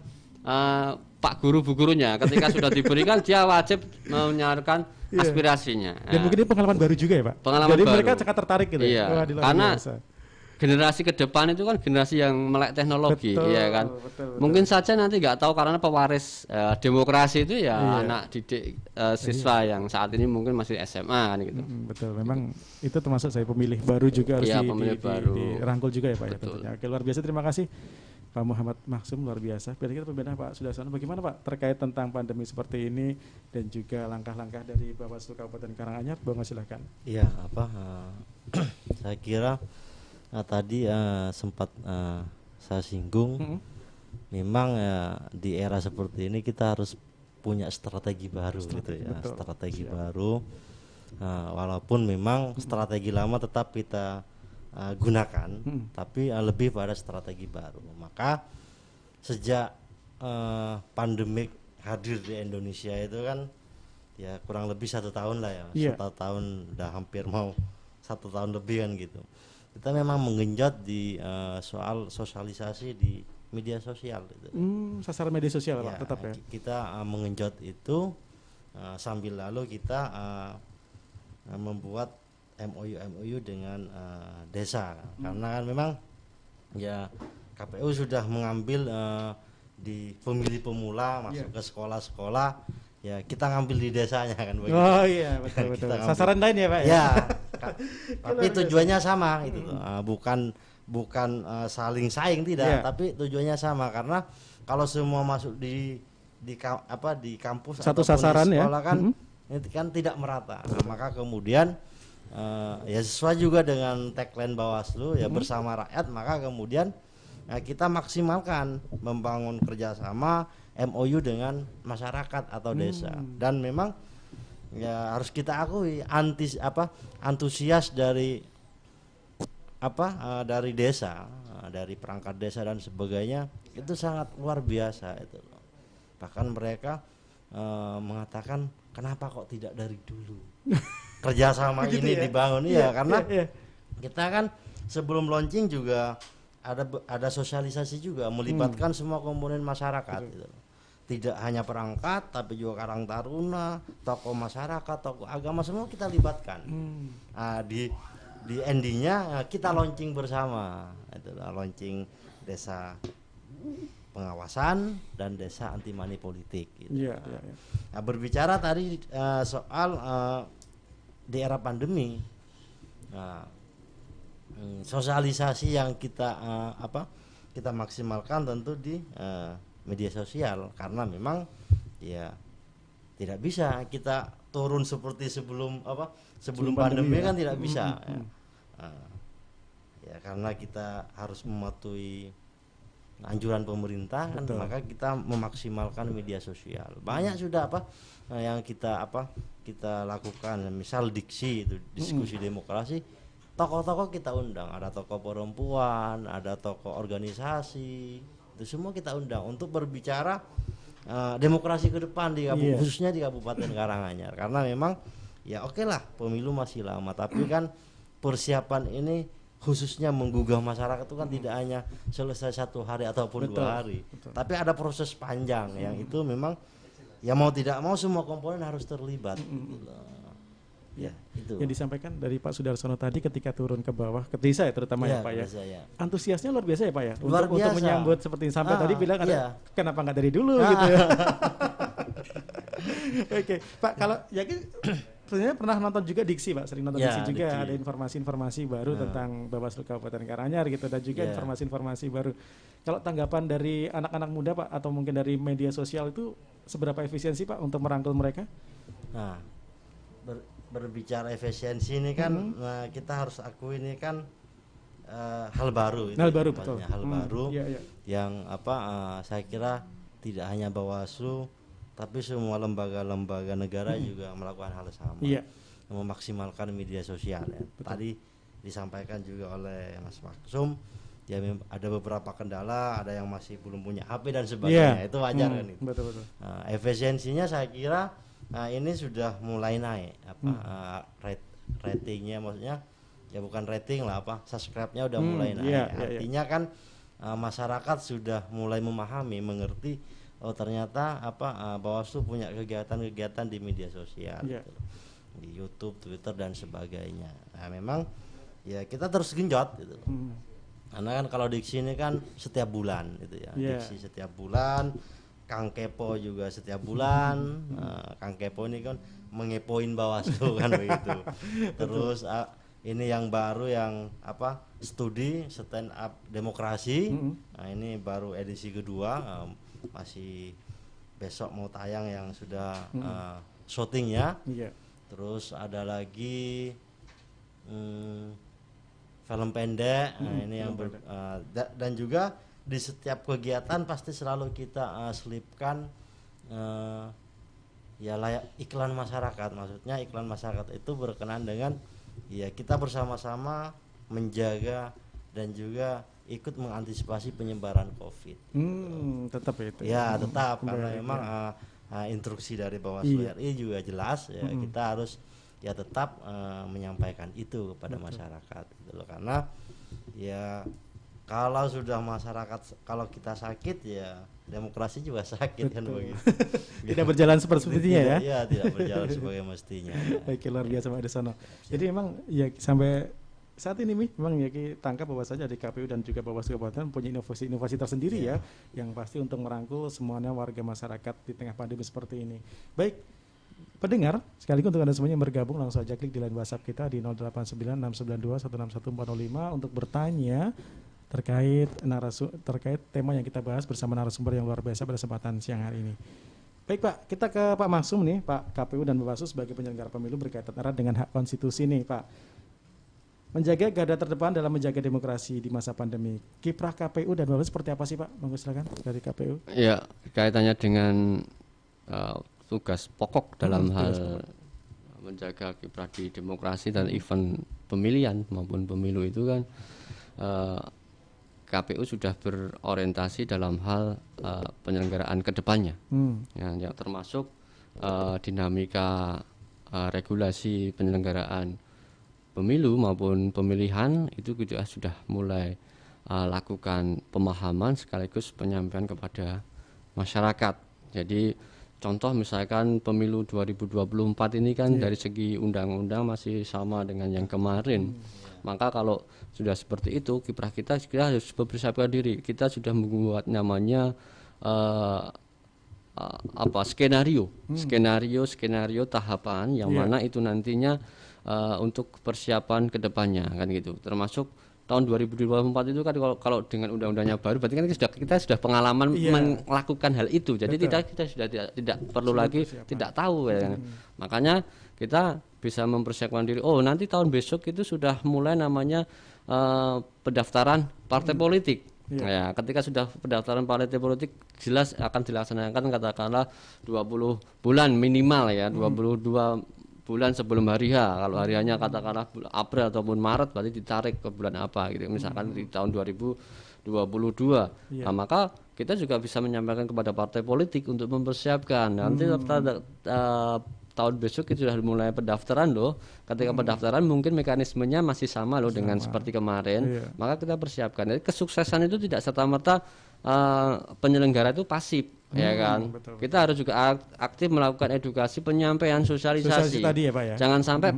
Pak guru bu gurunya. Ketika sudah diberikan dia wajib menyalurkan aspirasinya. Dan mungkin ini pengalaman baru juga ya Pak? Pengalaman jadi baru. Mereka sangat tertarik gitu. Iya. Karena generasi ke depan itu kan generasi yang melek teknologi, ya kan. Betul. Mungkin saja nanti nggak tahu karena pewaris demokrasi itu ya anak didik siswa yang saat ini mungkin masih SMA kan gitu. Betul. Memang itu termasuk saya pemilih baru juga harus dirangkul juga ya Pak ya tentunya. Oke, luar biasa, terima kasih Pak Muhammad Maksum, luar biasa. Kira-kira perbedaan Pak Sudarsono bagaimana Pak terkait tentang pandemi seperti ini dan juga langkah-langkah dari Bawaslu Kabupaten Karanganyar? Bang, silakan. Iya, saya kira tadi sempat saya singgung, memang di era seperti ini kita harus punya strategi baru gitu ya, strategi baru. Walaupun memang strategi lama tetap kita gunakan, tapi lebih pada strategi baru. Maka sejak pandemik hadir di Indonesia itu kan ya kurang lebih 1 tahun lah ya, 1 tahun udah hampir mau 1 tahun lebih kan gitu. Kita memang menggenjot di soal sosialisasi di media sosial gitu. Sasaran media sosial Pak, tetap ya. Kita menggenjot itu sambil lalu kita membuat MOU dengan desa, karena kan memang ya KPU sudah mengambil di pemilih pemula masuk ke sekolah-sekolah, ya kita ngambil di desanya kan begitu. Oh iya, betul. Sasaran lain ya Pak ya. Tapi tujuannya sama gitu. Bukan saling saing tidak, tapi tujuannya sama, karena kalau semua masuk di kampus satu sasaran di sekolah kan itu kan tidak merata. Maka kemudian ya sesuai juga dengan tagline Bawaslu ya, bersama rakyat, maka kemudian kita maksimalkan membangun kerjasama MOU dengan masyarakat atau desa. Dan memang ya harus kita akui antusias dari dari desa, dari perangkat desa dan sebagainya itu sangat luar biasa itu. Bahkan mereka mengatakan kenapa kok tidak dari dulu kerjasama ini dibangun karena kita kan sebelum launching juga ada sosialisasi juga melibatkan semua komponen masyarakat gitu. Tidak hanya perangkat tapi juga Karang Taruna, tokoh masyarakat, tokoh agama, semua kita libatkan. Di endingnya kita launching bersama, itulah launching desa pengawasan dan desa anti money politik gitu. Nah, berbicara tadi soal di era pandemi, sosialisasi yang kita kita maksimalkan tentu di media sosial, karena memang ya tidak bisa kita turun seperti sebelum pandemi kan tidak bisa ya karena kita harus mematuhi anjuran pemerintah kan, maka kita memaksimalkan media sosial. Banyak sudah yang kita lakukan, misal diksi itu diskusi demokrasi, tokoh-tokoh kita undang, ada tokoh perempuan, ada tokoh organisasi, itu semua kita undang untuk berbicara demokrasi ke depan di khususnya di Kabupaten Karanganyar. Karena memang ya oke lah pemilu masih lama, tapi kan persiapan ini khususnya menggugah masyarakat itu kan tidak hanya selesai 1 hari ataupun 2 hari, tapi ada proses panjang yang itu memang ya mau tidak mau semua komponen harus terlibat. Ya, itu. Yang disampaikan dari Pak Sudarsono tadi ketika turun ke bawah, ke desa ya terutama ya Pak ya. Antusiasnya luar biasa ya Pak ya. Untuk menyambut seperti sampai tadi bilang kenapa nggak dari dulu gitu ya. Oke, Pak, kalau yakin sebenarnya pernah nonton juga Diksi Pak, sering nonton Diksi juga, ada informasi-informasi baru tentang Bawaslu Kabupaten Karanganyar gitu, dan juga informasi-informasi baru. Kalau tanggapan dari anak-anak muda Pak, atau mungkin dari media sosial itu seberapa efisiensi Pak untuk merangkul mereka? Nah, berbicara efisiensi ini kan kita harus akui ini kan hal baru. Hal baru, betul. Hal baru yang saya kira tidak hanya Bawaslu, tapi semua lembaga-lembaga negara juga melakukan hal sama, memaksimalkan media sosial. Ya. Tadi disampaikan juga oleh Mas Maksum, ya ada beberapa kendala, ada yang masih belum punya HP dan sebagainya, itu wajar kan itu. Betul. Efisiensinya saya kira ini sudah mulai naik, ratingnya, maksudnya ya bukan rating lah, subscribe-nya udah mulai naik. Artinya kan masyarakat sudah mulai memahami, mengerti. Oh ternyata Bawaslu punya kegiatan-kegiatan di media sosial, gitu. Di YouTube, Twitter dan sebagainya. Nah memang ya kita terus genjot gitu. Karena kan kalau Diksi ini kan setiap bulan gitu ya. Diksi setiap bulan, Kang Kepo juga setiap bulan. Kang Kepo ini kan mengepoin Bawaslu kan begitu. Terus ini yang baru yang studi stand up demokrasi. Nah ini baru edisi kedua. Masih besok mau tayang yang sudah syutingnya. Terus ada lagi film pendek. Nah ini yang dan juga di setiap kegiatan pasti selalu kita selipkan iklan masyarakat. Maksudnya iklan masyarakat itu berkenaan dengan kita bersama-sama menjaga dan juga ikut mengantisipasi penyebaran COVID. Tetap itu. Ya, tetap karena memang instruksi dari Bawaslu RI juga jelas ya, kita harus tetap menyampaikan itu kepada masyarakat gitu loh. Karena ya kalau sudah masyarakat, kalau kita sakit ya demokrasi juga sakit kan begitu. Tidak berjalan seperti mestinya ya. Iya, tidak berjalan sebagai mestinya. Baik, luar biasa Pak Desono. Jadi memang ya sampai saat ini memang tangkap bahwa saja di KPU dan juga Bawaslu Kabupaten punya inovasi tersendiri ya, yang pasti untuk merangkul semuanya warga masyarakat di tengah pandemi seperti ini. Baik, pendengar, sekaligus untuk Anda semuanya yang bergabung langsung saja klik di line WhatsApp kita di 089692161465 untuk bertanya terkait tema yang kita bahas bersama narasumber yang luar biasa pada kesempatan siang hari ini. Baik Pak, kita ke Pak Maksum nih, Pak. KPU dan Bawaslu sebagai penyelenggara pemilu berkaitan erat dengan hak konstitusi nih Pak. Menjaga garda terdepan dalam menjaga demokrasi di masa pandemi. Kiprah KPU dan Bawaslu seperti apa sih Pak? Monggo silakan dari KPU. Ya, kaitannya dengan tugas pokok dalam hal menjaga kiprah di demokrasi dan event pemilihan maupun pemilu itu kan KPU sudah berorientasi dalam hal penyelenggaraan kedepannya, yang termasuk dinamika regulasi penyelenggaraan pemilu maupun pemilihan itu juga sudah mulai lakukan pemahaman sekaligus penyampaian kepada masyarakat. Jadi contoh misalkan pemilu 2024 ini kan dari segi undang-undang masih sama dengan yang kemarin. Maka kalau sudah seperti itu, kiprah kita harus mempersiapkan diri. Kita sudah membuat namanya skenario tahapan yang mana itu nantinya untuk persiapan kedepannya kan gitu. Termasuk tahun 2024 itu kan kalau dengan undang-undangnya baru berarti kan kita sudah pengalaman melakukan hal itu. Jadi kita sudah tidak perlu lagi tidak tahu ya. Makanya kita bisa mempersiapkan diri. Oh, nanti tahun besok itu sudah mulai namanya pendaftaran partai politik. Ya, ketika sudah pendaftaran partai politik jelas akan dilaksanakan katakanlah 20 bulan minimal ya, 22 bulan sebelum hari H. Kalau hari H-nya katakanlah April ataupun Maret berarti ditarik ke bulan apa gitu. Misalkan di tahun 2022. Nah, maka kita juga bisa menyampaikan kepada partai politik untuk mempersiapkan. Nanti tahun besok itu sudah mulai pendaftaran loh. Ketika pendaftaran mungkin mekanismenya masih sama loh dengan seperti kemarin. Maka kita persiapkan. Jadi kesuksesan itu tidak serta-merta penyelenggara itu pasif. Ya kan, betul. Kita harus juga aktif melakukan edukasi, penyampaian, sosialisasi tadi ya Pak ya. Jangan sampai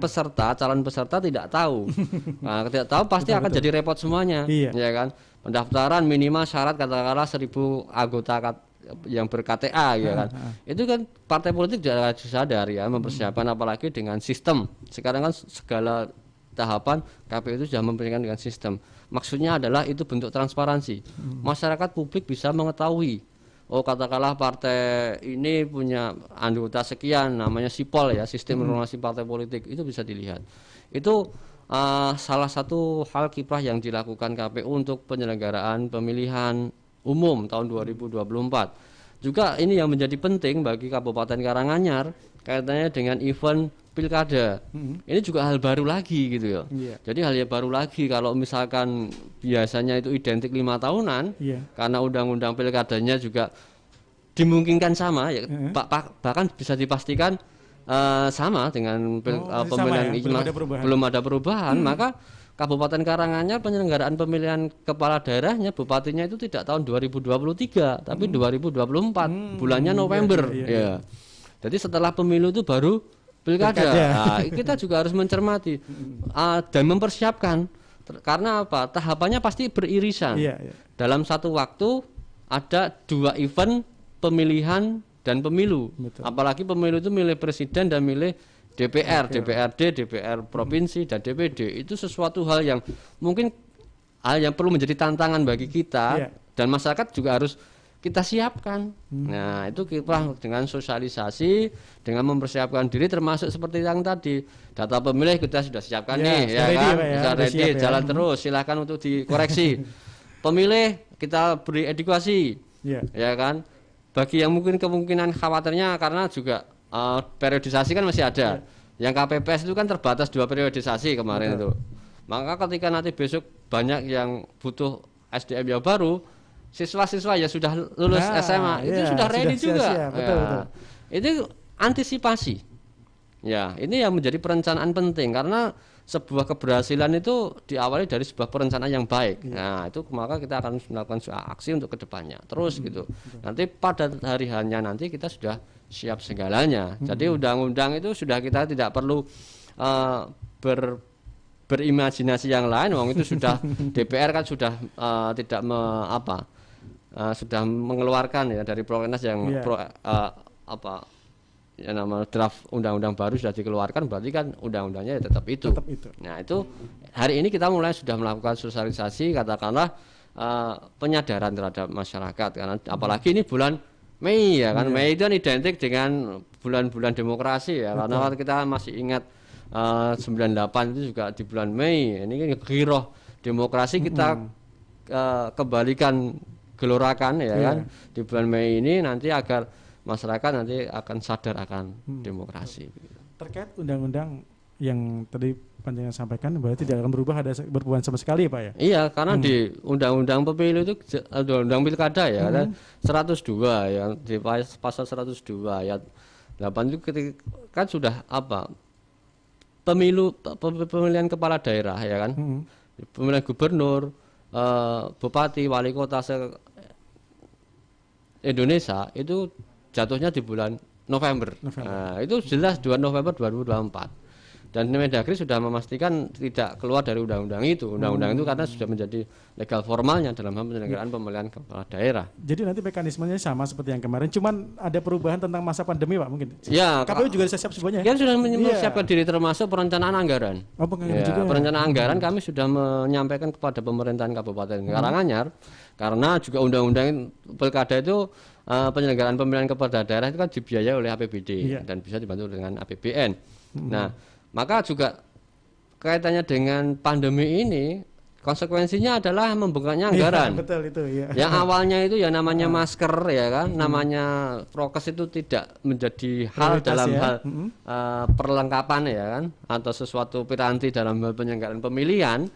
calon peserta tidak tahu. Nah, tidak tahu pasti akan jadi repot semuanya. Iya. Ya kan, pendaftaran minimal syarat katakanlah 1.000 anggota yang ber-KTA ya kan. Itu kan partai politik juga harus sadar ya, mempersiapkan apalagi dengan sistem. Sekarang kan segala tahapan KPU itu sudah memberikan dengan sistem. Maksudnya adalah itu bentuk transparansi. Masyarakat publik bisa mengetahui, oh katakanlah partai ini punya anggota sekian, namanya SIPOL ya, sistem informasi partai politik, itu bisa dilihat. Itu salah satu hal kiprah yang dilakukan KPU untuk penyelenggaraan pemilihan umum tahun 2024. Juga ini yang menjadi penting bagi Kabupaten Karanganyar kaitannya dengan event pilkada. Ini juga hal baru lagi gitu ya. Jadi hal yang baru lagi, kalau misalkan biasanya itu identik 5 tahunan, karena undang-undang pilkadanya juga dimungkinkan sama ya, bahkan bisa dipastikan sama dengan pemilihan belum ada perubahan, maka Kabupaten Karanganyar penyelenggaraan pemilihan kepala daerahnya, bupatinya itu tidak tahun 2023 tapi 2024 bulannya November ya. Jadi setelah pemilu itu baru pilkada. Nah, kita juga harus mencermati dan mempersiapkan, karena apa? Tahapannya pasti beririsan. Dalam satu waktu ada 2 event pemilihan dan pemilu. Betul. Apalagi pemilu itu milih presiden dan milih DPR, DPRD, DPR provinsi dan DPD. Itu sesuatu hal yang mungkin perlu menjadi tantangan bagi kita dan masyarakat juga harus kita siapkan. Nah, itu kita dengan sosialisasi, dengan mempersiapkan diri, termasuk seperti yang tadi, data pemilih kita sudah siapkan nih, ya kan, sudah ready, jalan terus, silakan untuk dikoreksi. Pemilih kita beri edukasi, ya kan. Bagi yang mungkin kemungkinan khawatirnya karena juga periodisasi kan masih ada. Yang KPPS itu kan terbatas 2 periodisasi kemarin itu. Maka ketika nanti besok banyak yang butuh SDM yang baru, siswa-siswa ya sudah lulus SMA itu sudah ready juga. Betul. Itu antisipasi. Ya, ini yang menjadi perencanaan penting, karena sebuah keberhasilan itu diawali dari sebuah perencanaan yang baik. Nah, itu maka kita akan melakukan aksi untuk kedepannya terus gitu. Nanti pada hari hanya nanti kita sudah siap segalanya. Jadi undang-undang itu sudah kita tidak perlu berimajinasi yang lain. Wong itu sudah DPR kan sudah tidak sudah mengeluarkan ya dari Prolegnas yang ya nama draft undang-undang baru sudah dikeluarkan, berarti kan undang-undangnya ya tetap itu. Nah, itu hari ini kita mulai sudah melakukan sosialisasi, katakanlah penyadaran terhadap masyarakat, karena apalagi ini bulan Mei ya kan. Mei itu kan identik dengan bulan-bulan demokrasi ya. Karena kita masih ingat 98 itu juga di bulan Mei. Ini kan giroh demokrasi kita kembalikan, gelorakan ya kan di bulan Mei ini, nanti agar masyarakat nanti akan sadar akan demokrasi. Terkait undang-undang yang tadi panjenengan sampaikan, berarti tidak akan berubah sama sekali ya Pak ya? Iya, karena di undang-undang pemilu itu, undang pilkada ya, 102 ya, di pasal 102 ayat 8 itu kan sudah pemilihan kepala daerah ya kan, pemilihan gubernur, bupati, wali kota Indonesia itu jatuhnya di bulan November. Nah, itu jelas 2 November 2024. Dan Mendagri sudah memastikan tidak keluar dari undang-undang itu. Undang-undang itu karena sudah menjadi legal formalnya dalam hal penyelenggaraan pemilihan kepala daerah. Jadi nanti mekanismenya sama seperti yang kemarin, cuman ada perubahan tentang masa pandemi Pak mungkin. Ya, KPU juga sudah siap semuanya. Kan sudah mempersiapkan diri, termasuk perencanaan anggaran. Perencanaan anggaran kami sudah menyampaikan kepada pemerintahan Kabupaten Karanganyar, karena juga undang-undang pilkada itu penyelenggaraan pemilihan kepala daerah itu kan dibiayai oleh APBD dan bisa dibantu dengan APBN. Nah, maka juga kaitannya dengan pandemi ini, konsekuensinya adalah membengkaknya anggaran. Betul itu ya. Yang awalnya itu ya namanya masker ya kan, namanya prokes itu tidak menjadi hal dalam hal perlengkapan ya kan, atau sesuatu piranti dalam hal penyelenggaraan pemilihan.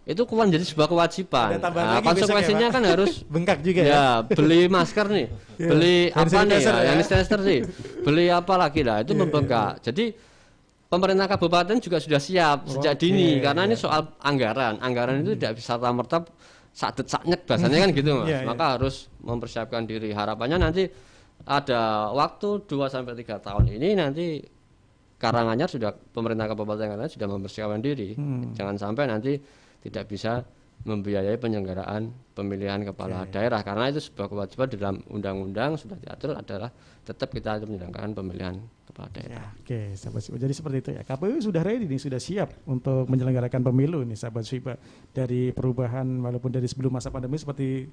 Itu kan jadi sebuah kewajiban. Konsekuensinya kan harus bengkak juga ya. Beli masker nih, beli apa nih ya, yang sanitizer nih, beli apa lagi lah, itu membengkak. Jadi pemerintah kabupaten juga sudah siap sejak dini, karena ini soal anggaran. Anggaran itu tidak bisa serta-merta sadet saknyek bahasanya kan gitu Mas. Maka harus mempersiapkan diri. Harapannya nanti ada waktu 2-3 tahun ini nanti Karanganyar sudah, pemerintah Kabupaten Karanganyar sudah mempersiapkan diri. Jangan sampai nanti tidak bisa membiayai penyelenggaraan pemilihan kepala daerah, karena itu sebuah kewajiban dalam undang-undang sudah diatur adalah tetap kita menyelenggarakan pemilihan kepala daerah. Oke, sahabat Swipa. Jadi seperti itu ya. KPU sudah ready nih, sudah siap untuk menyelenggarakan pemilu nih sahabat Swipa. Dari perubahan walaupun dari sebelum masa pandemi seperti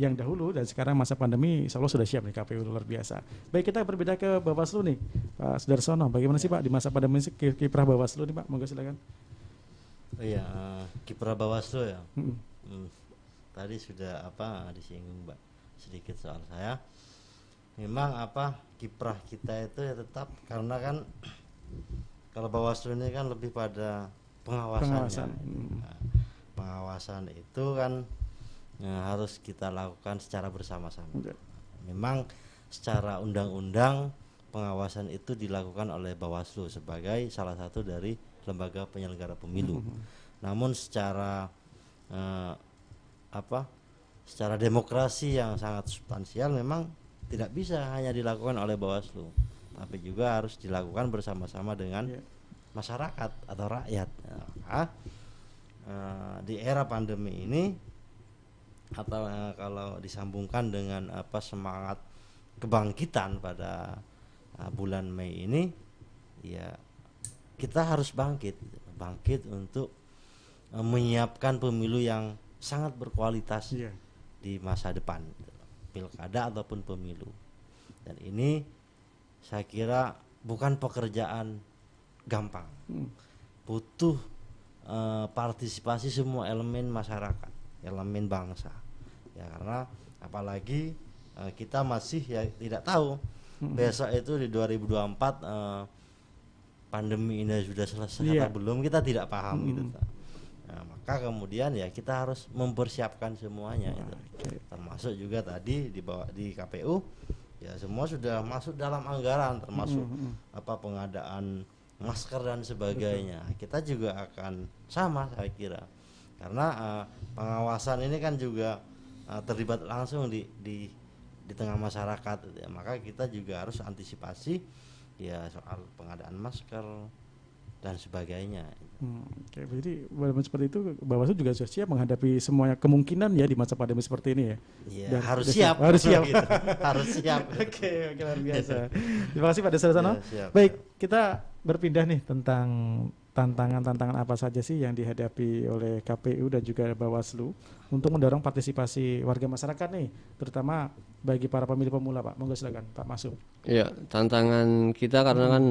yang dahulu dan sekarang masa pandemi, insya Allah sudah siap nih KPU, luar biasa. Baik, kita berbeda ke Bawaslu nih, Pak Sudarsono. Bagaimana sih Pak di masa pandemi kiprah Bawaslu nih Pak? Monggo silakan. Oh iya, kiprah Bawaslu ya. Tadi sudah disinggung Mbak sedikit soal saya. Memang kiprah kita itu ya tetap, karena kan kalau Bawaslu ini kan lebih pada pengawasannya. Pengawasan itu kan harus kita lakukan secara bersama-sama. Memang secara undang-undang pengawasan itu dilakukan oleh Bawaslu sebagai salah satu dari lembaga penyelenggara pemilu. Namun secara secara demokrasi yang sangat substansial memang tidak bisa hanya dilakukan oleh Bawaslu, tapi juga harus dilakukan bersama-sama dengan masyarakat atau rakyat. Di era pandemi ini atau kalau disambungkan dengan semangat kebangkitan pada bulan Mei ini, ya kita harus bangkit untuk menyiapkan pemilu yang sangat berkualitas di masa depan, pilkada ataupun pemilu. Dan ini saya kira bukan pekerjaan gampang, butuh partisipasi semua elemen masyarakat, elemen bangsa ya, karena apalagi kita masih tidak tahu besok itu di 2024 pandemi ini sudah selesai atau belum, kita tidak paham gitu. Nah, maka kemudian ya kita harus mempersiapkan semuanya gitu. Termasuk juga tadi di KPU ya semua sudah masuk dalam anggaran, termasuk pengadaan masker dan sebagainya. Kita juga akan sama saya kira, karena pengawasan ini kan juga terlibat langsung di tengah masyarakat gitu ya. Maka kita juga harus antisipasi ya soal pengadaan masker dan sebagainya. Jadi walaupun seperti itu Bawaslu juga sudah siap menghadapi semua kemungkinan ya di masa pandemi seperti ini ya. Iya, harus siap. Gitu. Harus siap. Oke, luar biasa. Terima kasih Pak Sudarsono. Baik, kita berpindah nih tentang tantangan apa saja sih yang dihadapi oleh KPU dan juga Bawaslu untuk mendorong partisipasi warga masyarakat nih, terutama bagi para pemilih pemula Pak. Monggo silakan Pak Masuk. Iya, tantangan kita karena kan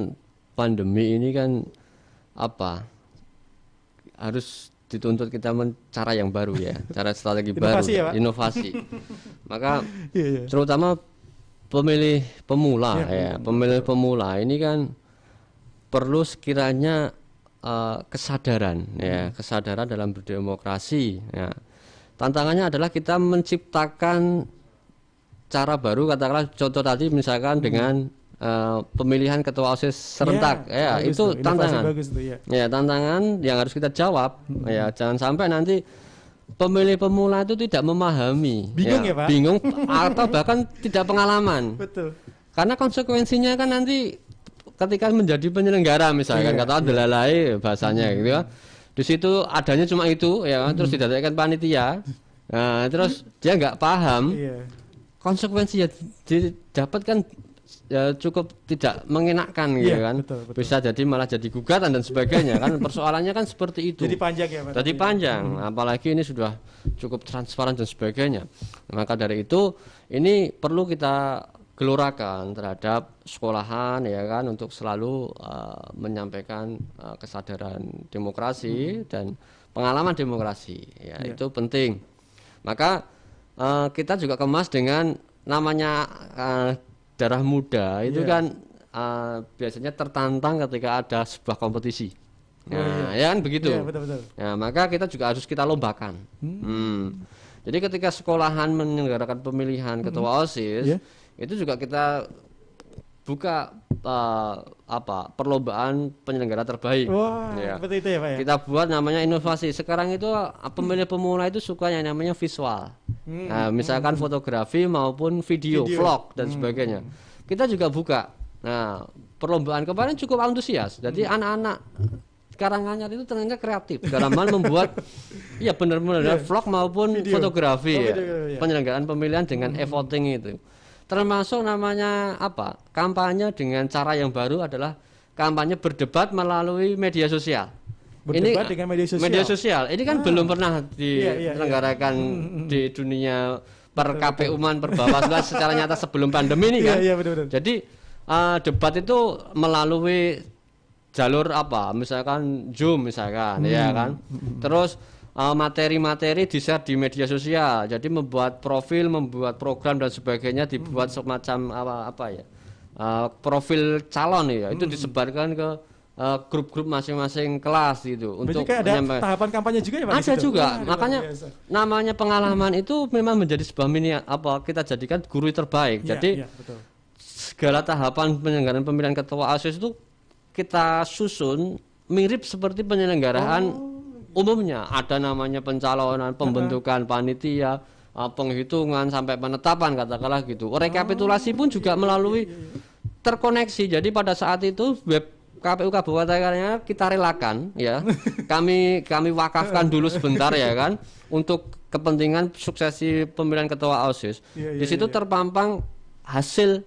pandemi ini kan harus dituntut kita cara yang baru ya, cara strategi baru, ya, inovasi. Maka terutama pemilih pemula pemilih pemula ini kan perlu sekiranya kesadaran kesadaran dalam berdemokrasi ya. Tantangannya adalah kita menciptakan cara baru, katakanlah contoh tadi misalkan dengan pemilihan ketua OSIS serentak itu tantangan. Tantangan yang harus kita jawab jangan sampai nanti pemilih pemula itu tidak memahami, bingung ya Pak, bingung atau bahkan tidak pengalaman. Betul. Karena konsekuensinya kan nanti ketika menjadi penyelenggara misalkan kata delalai bahasanya gitu ya. Di situ adanya cuma itu terus didadakkan panitia. Nah, terus dia nggak paham. Konsekuensi didapatkan cukup tidak mengenakan gitu kan. Betul. Bisa jadi malah jadi gugatan dan sebagainya kan, persoalannya kan seperti itu. Jadi panjang ya Pak. Jadi panjang, apalagi ini sudah cukup transparan dan sebagainya. Maka dari itu ini perlu kita gelorakan terhadap sekolahan ya kan, untuk selalu menyampaikan kesadaran demokrasi dan pengalaman demokrasi itu penting. Maka kita juga kemas dengan namanya darah muda itu kan biasanya tertantang ketika ada sebuah kompetisi. Ya kan begitu. Betul. Nah, maka kita juga harus kita lombakan. Jadi ketika sekolahan menyelenggarakan pemilihan ketua OSIS itu juga kita buka perlombaan penyelenggara terbaik. Wah, seperti itu ya Pak ya. Kita buat namanya inovasi. Sekarang itu pemilih pemula itu suka yang namanya visual. Nah, misalkan fotografi maupun video, vlog dan sebagainya. Kita juga buka. Nah, perlombaan kemarin cukup antusias. Jadi anak-anak Karanganyar itu ternyata kreatif dalam hal membuat ya benar-benar vlog maupun fotografi penyelenggaraan pemilihan dengan e-voting itu. Termasuk namanya kampanye dengan cara yang baru adalah kampanye berdebat melalui media sosial. Berdebat dengan media sosial. Ini kan belum pernah diselenggarakan di dunia per KPU-man per Bawaslu secara nyata sebelum pandemi ini kan. Betul. Jadi debat itu melalui jalur misalkan Zoom misalkan ya kan. Terus materi-materi di-share di media sosial. Jadi membuat profil, membuat program dan sebagainya, dibuat semacam profil calon ya. Itu disebarkan ke grup-grup masing-masing kelas gitu. Untuk ada tahapan kampanye juga ya Pak? Ada juga. Makanya namanya pengalaman itu memang menjadi sebuah kita jadikan guru terbaik. Jadi betul. Segala tahapan penyelenggaraan pemilihan ketua OSIS itu kita susun mirip seperti penyelenggaraan umumnya. Ada namanya pencalonan, pembentukan panitia, penghitungan sampai penetapan katakanlah gitu. Rekapitulasi pun juga melalui terkoneksi. Jadi pada saat itu web KPU Kabupaten Karanganyar kita relakan ya. Kami wakafkan dulu sebentar ya kan untuk kepentingan suksesi pemilihan ketua OSIS. Di situ terpampang hasil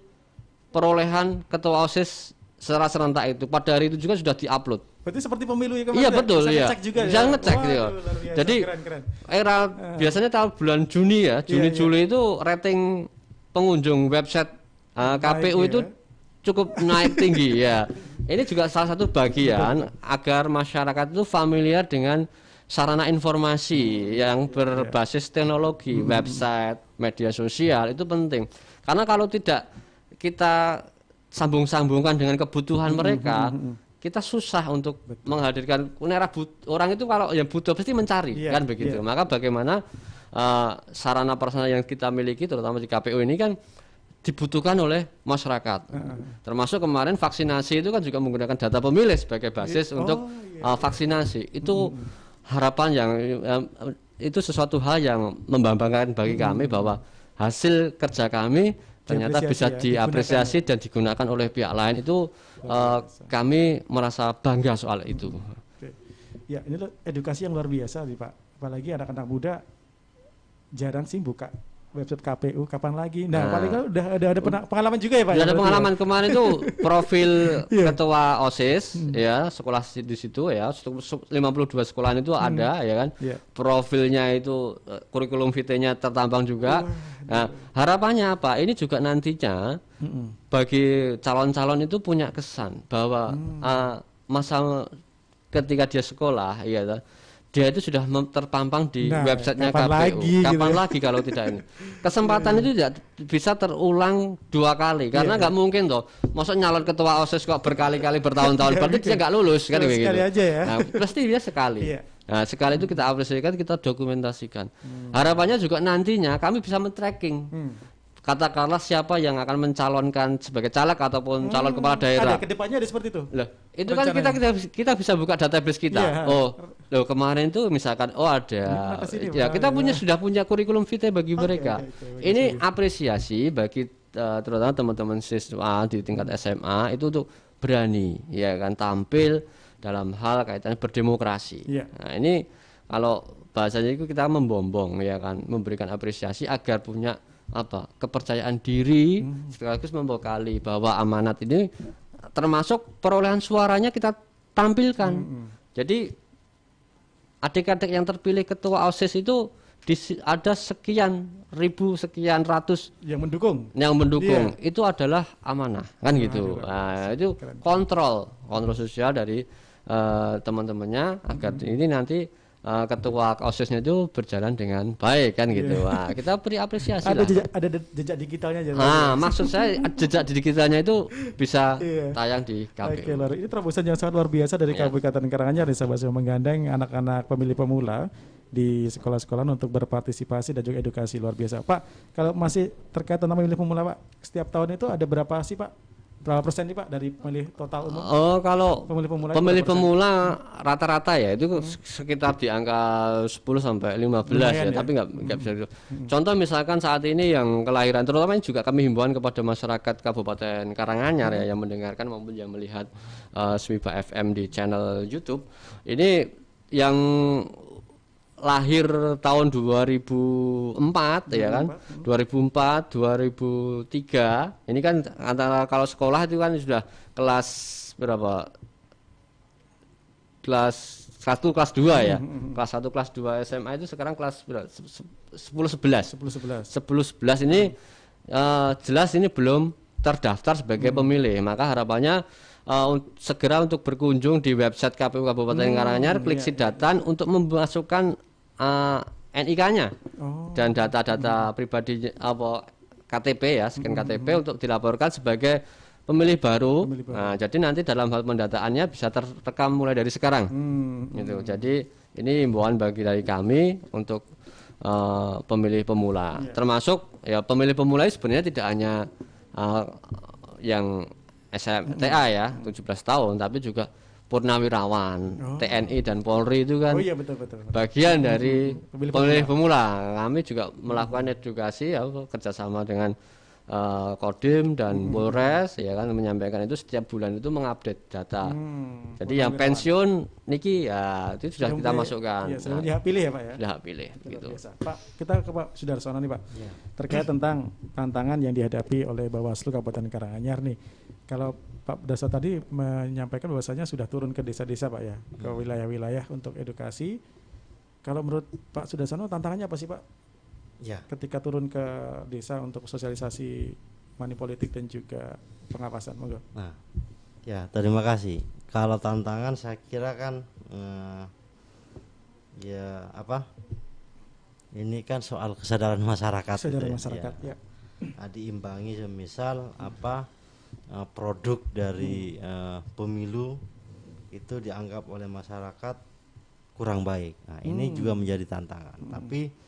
perolehan ketua OSIS secara serentak itu. Pada hari itu juga sudah diupload. Berarti seperti pemilu ya kemarin. Iya betul bisa ya. Ngecek juga bisa ngecek gitu. Jadi keren. Biasanya tahun bulan Juni ya, Juli itu rating pengunjung website KPU itu cukup naik tinggi ya. Ini juga salah satu bagian agar masyarakat itu familiar dengan sarana informasi yang berbasis teknologi, website, media sosial itu penting. Karena kalau tidak kita sambung-sambungkan dengan kebutuhan mereka, kita susah untuk menghadirkan orang itu kalau yang butuh pasti mencari kan begitu. Maka bagaimana sarana prasarana yang kita miliki terutama di KPU ini kan dibutuhkan oleh masyarakat. Termasuk kemarin vaksinasi itu kan juga menggunakan data pemilih sebagai basis untuk vaksinasi. Itu harapan yang itu sesuatu hal yang membanggakan bagi kami bahwa hasil kerja kami ternyata bisa diapresiasi dan digunakan oleh pihak lain. Itu kami merasa bangga soal itu. Ya, ini edukasi yang luar biasa nih Pak. Apalagi anak-anak muda jarang sih buka website KPU, kapan lagi? Nah, paling kan udah ada pengalaman juga ya Pak? Udah ada pengalaman kemarin itu profil ketua OSIS ya, sekolah di situ ya, 52 sekolahan itu ada ya kan. Profilnya itu kurikulum vitae-nya tertampang juga. Nah, harapannya apa? Ini juga nantinya bagi calon-calon itu punya kesan bahwa masa ketika dia sekolah ya dia itu sudah terpampang di websitenya KPU. Kapan lagi kalau tidak ini? Kesempatan itu tidak bisa terulang 2 kali karena nggak mungkin toh. Maksud nyalon ketua OSIS kok berkali-kali bertahun-tahun, berarti dia nggak lulus kan begitu. Sekali aja ya. Nah, pasti dia sekali. Nah, sekali itu kita apresiasikan, kita dokumentasikan. Harapannya juga nantinya kami bisa men-tracking. Katakanlah siapa yang akan mencalonkan sebagai caleg ataupun calon kepala daerah. Ada kedepannya ada seperti itu. Loh, itu kan kita bisa buka database kita. Kemarin tuh misalkan ada kita sudah punya kurikulum vitae bagi mereka. Ini apresiasi bagi terutama teman-teman siswa di tingkat SMA itu untuk berani ya kan tampil dalam hal kaitannya berdemokrasi. Nah, ini kalau bahasanya itu kita membombong ya kan, memberikan apresiasi agar punya kepercayaan diri sekaligus membekali bahwa amanat ini termasuk perolehan suaranya kita tampilkan. Jadi adik-adik yang terpilih ketua OSIS itu ada sekian ribu, sekian ratus yang mendukung. Itu adalah amanah kan gitu. Nah, itu kontrol sosial dari teman-temannya agar ini nanti ketua OSIS-nya itu berjalan dengan baik kan gitu. Nah, kita beri apresiasi ada jejak digitalnya. Maksud saya jejak digitalnya itu bisa tayang di KPU. Ini terobosan yang sangat luar biasa dari Kabupaten Karanganyar nih sahabat, menggandeng anak-anak pemilih pemula di sekolah-sekolah untuk berpartisipasi dan juga edukasi luar biasa. Pak, kalau masih terkait tentang pemilih pemula Pak, setiap tahun itu ada berapa sih Pak berapa persen nih Pak dari pemilih total umum? Oh, kalau pemilih pemula rata-rata ya itu sekitar di angka 10 sampai 15 lumayan ya, tapi nggak bisa gitu. Contoh misalkan saat ini yang kelahiran, terutama juga kami himbauan kepada masyarakat Kabupaten Karanganyar ya yang mendengarkan maupun yang melihat Smiba FM di channel YouTube. Ini yang lahir tahun 2004 ya kan, 2004, 2003 ini kan antara kalau sekolah itu kan sudah kelas berapa, kelas 1 kelas 2 ya, kelas 1 kelas 2 SMA itu sekarang kelas 10 11 ini jelas ini belum terdaftar sebagai pemilih, maka harapannya segera untuk berkunjung di website KPU Kabupaten Karanganyar, klik Sidatan untuk memasukkan NIK-nya dan data-data pribadi KTP ya, scan KTP untuk dilaporkan sebagai pemilih baru. Nah, jadi nanti dalam hal pendataannya bisa terekam mulai dari sekarang. Gitu. Jadi ini himbauan dari kami untuk pemilih pemula. Termasuk ya pemilih pemula sebenarnya tidak hanya yang SMTA ya 17 tahun, tapi juga purnawirawan, TNI dan Polri itu kan betul. bagian dari pemilih pemula. Kami juga melakukan edukasi ya, kerjasama dengan Kodim dan Polres ya kan, menyampaikan itu setiap bulan itu mengupdate data. Jadi yang pensiun niki ya itu sudah kita masukkan. Ya, sudah hak pilih ya Pak ya. Sudah hak pilih gitu. Pak, kita ke Pak Sudarsono nih Pak. Terkait tentang tantangan yang dihadapi oleh Bawaslu Kabupaten Karanganyar nih. Kalau Pak Dasa tadi menyampaikan bahwasanya sudah turun ke desa-desa Pak ya, ke wilayah-wilayah untuk edukasi. Kalau menurut Pak Sudarsono tantangannya apa sih Pak? Ya. Ketika turun ke desa untuk sosialisasi money politik dan juga pengawasan, monggo. Nah, ya terima kasih. Kalau tantangan saya kira kan ya apa? Ini kan soal kesadaran masyarakat. Kesadaran masyarakat ya. Diimbangi semisal apa? Produk dari pemilu itu dianggap oleh masyarakat kurang baik. Nah, ini juga menjadi tantangan. Tapi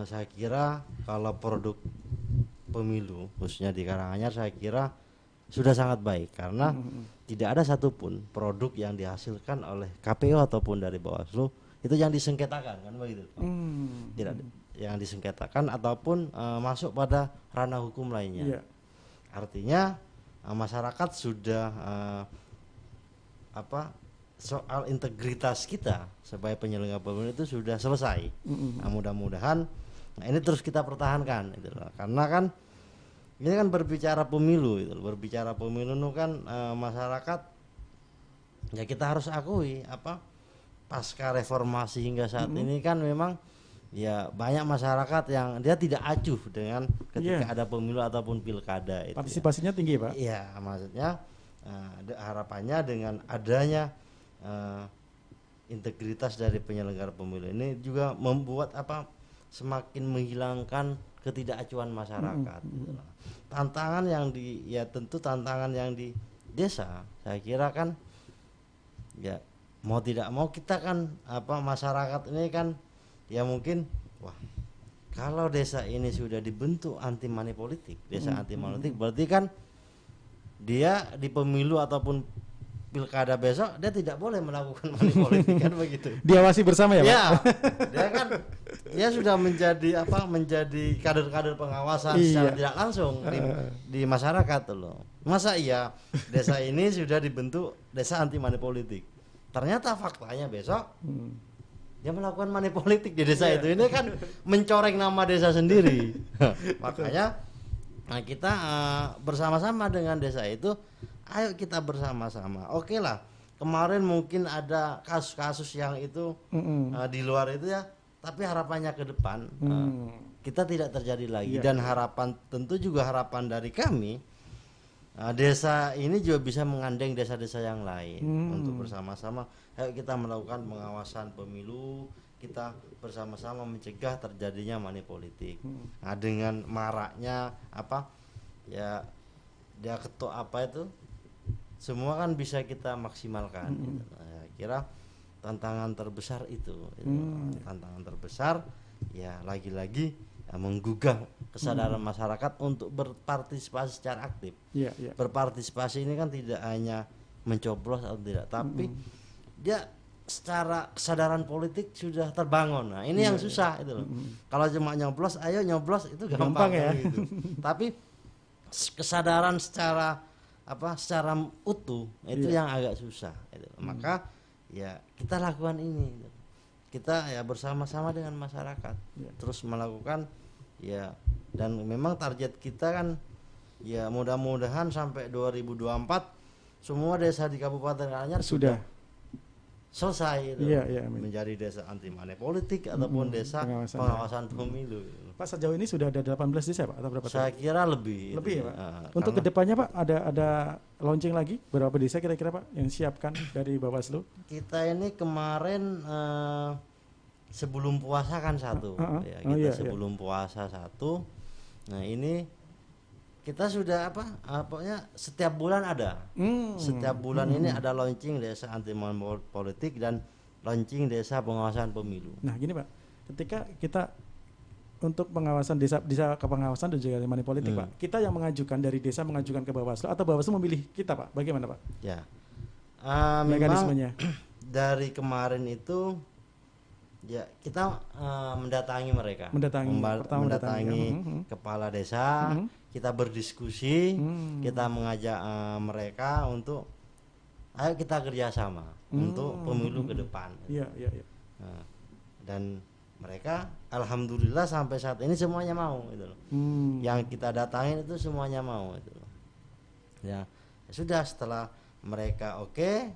saya kira kalau produk pemilu khususnya di Karanganyar saya kira sudah sangat baik karena tidak ada satupun produk yang dihasilkan oleh KPU ataupun dari Bawaslu itu yang disengketakan kan begitu. Tidak yang disengketakan ataupun masuk pada ranah hukum lainnya. Artinya masyarakat sudah soal integritas kita sebagai penyelenggara pemilu itu sudah selesai. Nah, mudah-mudahan ini terus kita pertahankan gitu loh. Karena kan ini kan berbicara pemilu itu, berbicara pemilu itu kan masyarakat ya kita harus akui pasca reformasi hingga saat ini kan memang ya banyak masyarakat yang dia tidak acuh dengan ketika ada pemilu ataupun pilkada itu. Partisipasinya tinggi Pak? Iya, maksudnya harapannya dengan adanya integritas dari penyelenggara pemilu ini juga membuat semakin menghilangkan ketidakacuan masyarakat. Tantangan yang tentu tantangan yang di desa saya kira kan ya mau tidak mau kita kan masyarakat ini kan ya mungkin kalau desa ini sudah dibentuk anti money politik, desa anti money politik berarti kan dia di pemilu ataupun pilkada besok dia tidak boleh melakukan money politik kan begitu. Diawasi bersama ya Pak? Ya, dia kan dia sudah menjadi kader-kader pengawasan secara tidak langsung di masyarakat loh. Masa iya desa ini sudah dibentuk desa anti money politik. Ternyata faktanya besok dia melakukan money politik di desa itu. Ini kan mencoreng nama desa sendiri. Makanya kita bersama-sama dengan desa itu, ayo kita bersama-sama. Oke lah, kemarin mungkin ada kasus-kasus yang itu di luar itu ya, tapi harapannya ke depan kita tidak terjadi lagi. Dan harapan tentu juga harapan dari kami desa ini juga bisa mengandeng desa-desa yang lain untuk bersama-sama. Ayo kita melakukan pengawasan pemilu, kita bersama-sama mencegah terjadinya money politik. Nah, dengan maraknya ya dia ketok itu semua kan bisa kita maksimalkan. Saya kira tantangan terbesar itu. Tantangan terbesar ya lagi-lagi menggugah kesadaran masyarakat untuk berpartisipasi secara aktif. Berpartisipasi ini kan tidak hanya mencoblos atau tidak, tapi dia secara kesadaran politik sudah terbangun. Nah, ini yang susah itu loh. Kalau cuma nyoblos, ayo nyoblos itu gampang ya. Gitu. Tapi kesadaran secara utuh itu yang agak susah gitu. Maka ya kita lakukan ini gitu. Kita ya bersama-sama dengan masyarakat terus melakukan ya, dan memang target kita kan ya mudah-mudahan sampai 2024 semua desa di Kabupaten Karanganyar sudah selesai itu menjadi desa anti money politik ataupun desa pengawasan pemilu. Pak, sejauh ini sudah ada 18 desa Pak atau berapa? Saya kira lebih ya Pak. Untuk kedepannya Pak ada launching lagi berapa desa kira-kira Pak yang siapkan dari Bawaslu? Kita ini kemarin sebelum puasa kan satu sebelum puasa satu. Nah ini kita sudah pokoknya setiap bulan ada. Setiap bulan ini ada launching desa anti money politik dan launching desa pengawasan pemilu. Nah gini Pak, ketika kita untuk pengawasan desa kepengawasan dan juga money politik Pak, kita yang mengajukan dari desa mengajukan ke Bawaslu atau Bawaslu memilih kita Pak, bagaimana Pak? Ya, mekanismenya dari kemarin itu ya kita mendatangi mereka, mendatangi kepala desa, kita berdiskusi, kita mengajak mereka untuk ayo kita kerjasama untuk pemilu ke depan. Nah, dan mereka alhamdulillah sampai saat ini semuanya mau gitu loh. Yang kita datangin itu semuanya mau gitu loh. Ya sudah, setelah mereka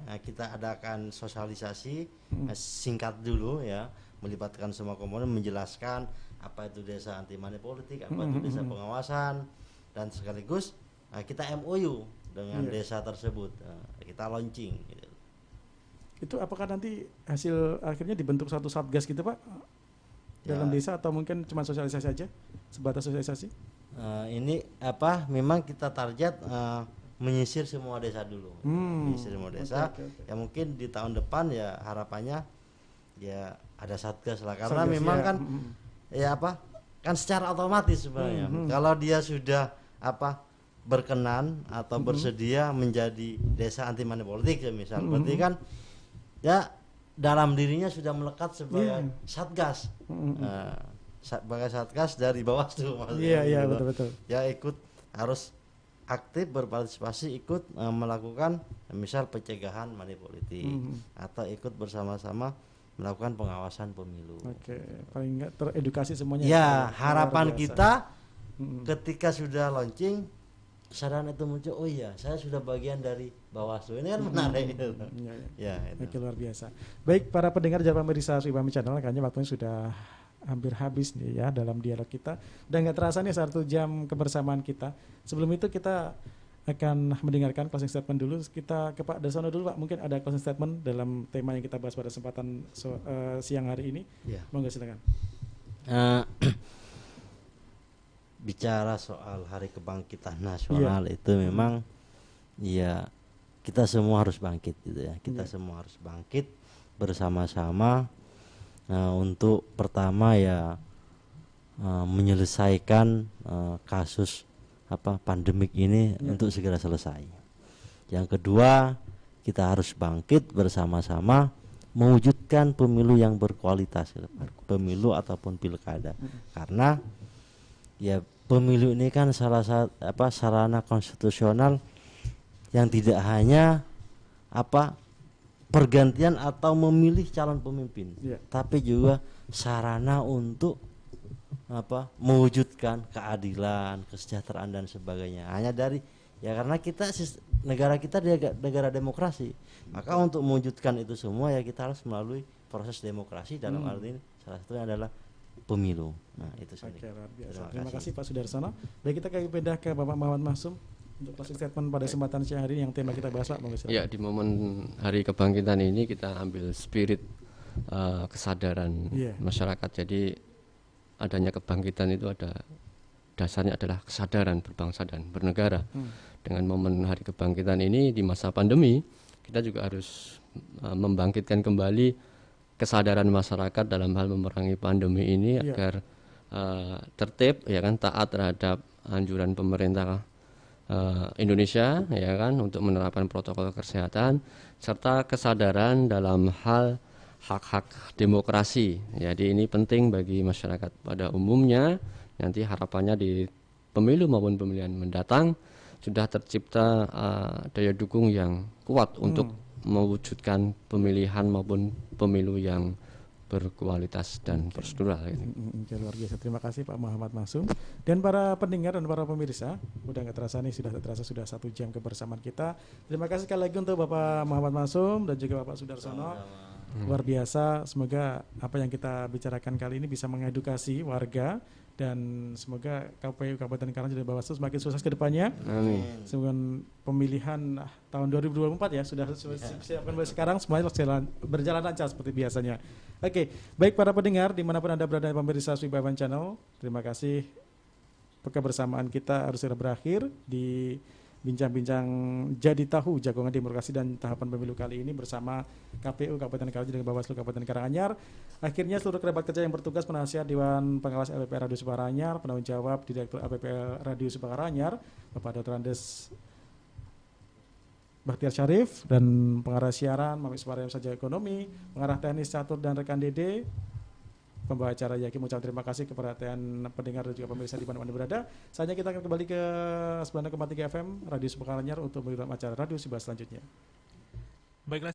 nah kita adakan sosialisasi singkat dulu ya, melibatkan semua komponen, menjelaskan apa itu desa anti money politik, apa itu desa pengawasan, dan sekaligus kita MOU dengan desa tersebut, kita launching gitu. Itu apakah nanti hasil akhirnya dibentuk satu satgas gitu Pak dalam desa, atau mungkin cuma sosialisasi aja, sebatas sosialisasi? Ini memang kita target menyisir semua desa dulu, menyisir semua desa. Ya mungkin di tahun depan ya harapannya ya ada satgas lah, karena memang kan kan secara otomatis sebenarnya kalau dia sudah berkenan atau bersedia menjadi desa anti money politik ya misal, berarti kan ya dalam dirinya sudah melekat sebagai satgas, sebagai satgas dari Bawaslu. Betul. Ya ikut, harus aktif berpartisipasi, ikut melakukan misal pencegahan money politik, atau ikut bersama-sama melakukan pengawasan pemilu. Paling enggak teredukasi semuanya. Ya, harapan kita ketika sudah launching kesadaran itu muncul, oh iya saya sudah bagian dari Bawaslu, ini kan menarik. Itu luar biasa. Baik para pendengar Jawa Pemirsa Suibami Channel, kayaknya waktunya sudah hampir habis nih ya dalam dialog kita. Udah nggak terasa nih 1 jam kebersamaan kita. Sebelum itu kita akan mendengarkan closing statement dulu. Kita ke Pak Darsono dulu Pak, mungkin ada closing statement dalam tema yang kita bahas pada kesempatan siang hari ini. Monggo silakan. Bicara soal Hari Kebangkitan Nasional itu memang ya kita semua harus bangkit gitu ya. Kita semua harus bangkit bersama-sama untuk pertama ya menyelesaikan kasus pandemik ini untuk segera selesai. Yang kedua, kita harus bangkit bersama-sama mewujudkan pemilu yang berkualitas, pemilu ataupun pilkada. Karena ya pemilu ini kan salah satu sarana konstitusional yang tidak hanya pergantian atau memilih calon pemimpin, tapi juga sarana untuk mewujudkan keadilan, kesejahteraan dan sebagainya. Hanya dari karena negara kita negara demokrasi, maka untuk mewujudkan itu semua ya kita harus melalui proses demokrasi, dalam arti ini salah satunya adalah pemilu. Nah itu saja. Terima kasih Pak Sudarsono. Baik, kita pindah ke Bapak Muhammad Masum untuk closing statement pada kesempatan siang hari yang tema kita bahas Pak. Ya, di momen Hari Kebangkitan ini kita ambil spirit kesadaran masyarakat. Jadi adanya kebangkitan itu dasarnya adalah kesadaran berbangsa dan bernegara. Dengan momen Hari Kebangkitan ini di masa pandemi, kita juga harus membangkitkan kembali kesadaran masyarakat dalam hal memerangi pandemi ini agar tertib, ya kan, taat terhadap anjuran pemerintah Indonesia, ya kan, untuk menerapkan protokol kesehatan, serta kesadaran dalam hal hak-hak demokrasi. Jadi ini penting bagi masyarakat pada umumnya. Nanti harapannya di pemilu maupun pemilihan mendatang sudah tercipta daya dukung yang kuat untuk mewujudkan pemilihan maupun pemilu yang berkualitas dan prosedural. Luar biasa. Terima kasih Pak Muhammad Masum dan para pendengar dan para pemirsa. Udah nggak terasa nih, sudah 1 jam kebersamaan kita. Terima kasih sekali lagi untuk Bapak Muhammad Masum dan juga Bapak Sudarsono. Luar biasa. Semoga apa yang kita bicarakan kali ini bisa mengedukasi warga dan semoga KPU Kabupaten Karanganyar dan Bawaslu semakin sukses ke depannya. Amin. Semoga pemilihan tahun 2024 ya sudah siapkan mulai sekarang, semuanya berjalan lancar seperti biasanya. Oke, baik para pendengar dimanapun Anda berada, pemirsa Swibawan Channel, terima kasih. Kebersamaan kita harus segera berakhir di bincang-bincang jadi tahu jagongan demokrasi dan tahapan pemilu kali ini bersama KPU Kabupaten Karanganyar dan Bawaslu Kabupaten Karanganyar. Akhirnya seluruh kerabat kerja yang bertugas, penasihat Dewan Pengawas LPPR Radio Subaranyar, penanggung jawab Direktur APPL Radio Subaranyar, Bapak Dr. Andes Bakhtiar Syarif, dan pengarah siaran Mami Subarayam Saja Ekonomi, pengarah teknis Catur dan rekan Dede, pembawa acara Yaki, mengucapkan terima kasih kepada perhatian pendengar dan juga pemirsa di mana-mana berada. Saatnya kita akan kembali ke 96,3 FM Radio Subaranyar untuk mengikuti acara Radio Sibar selanjutnya. Baiklah.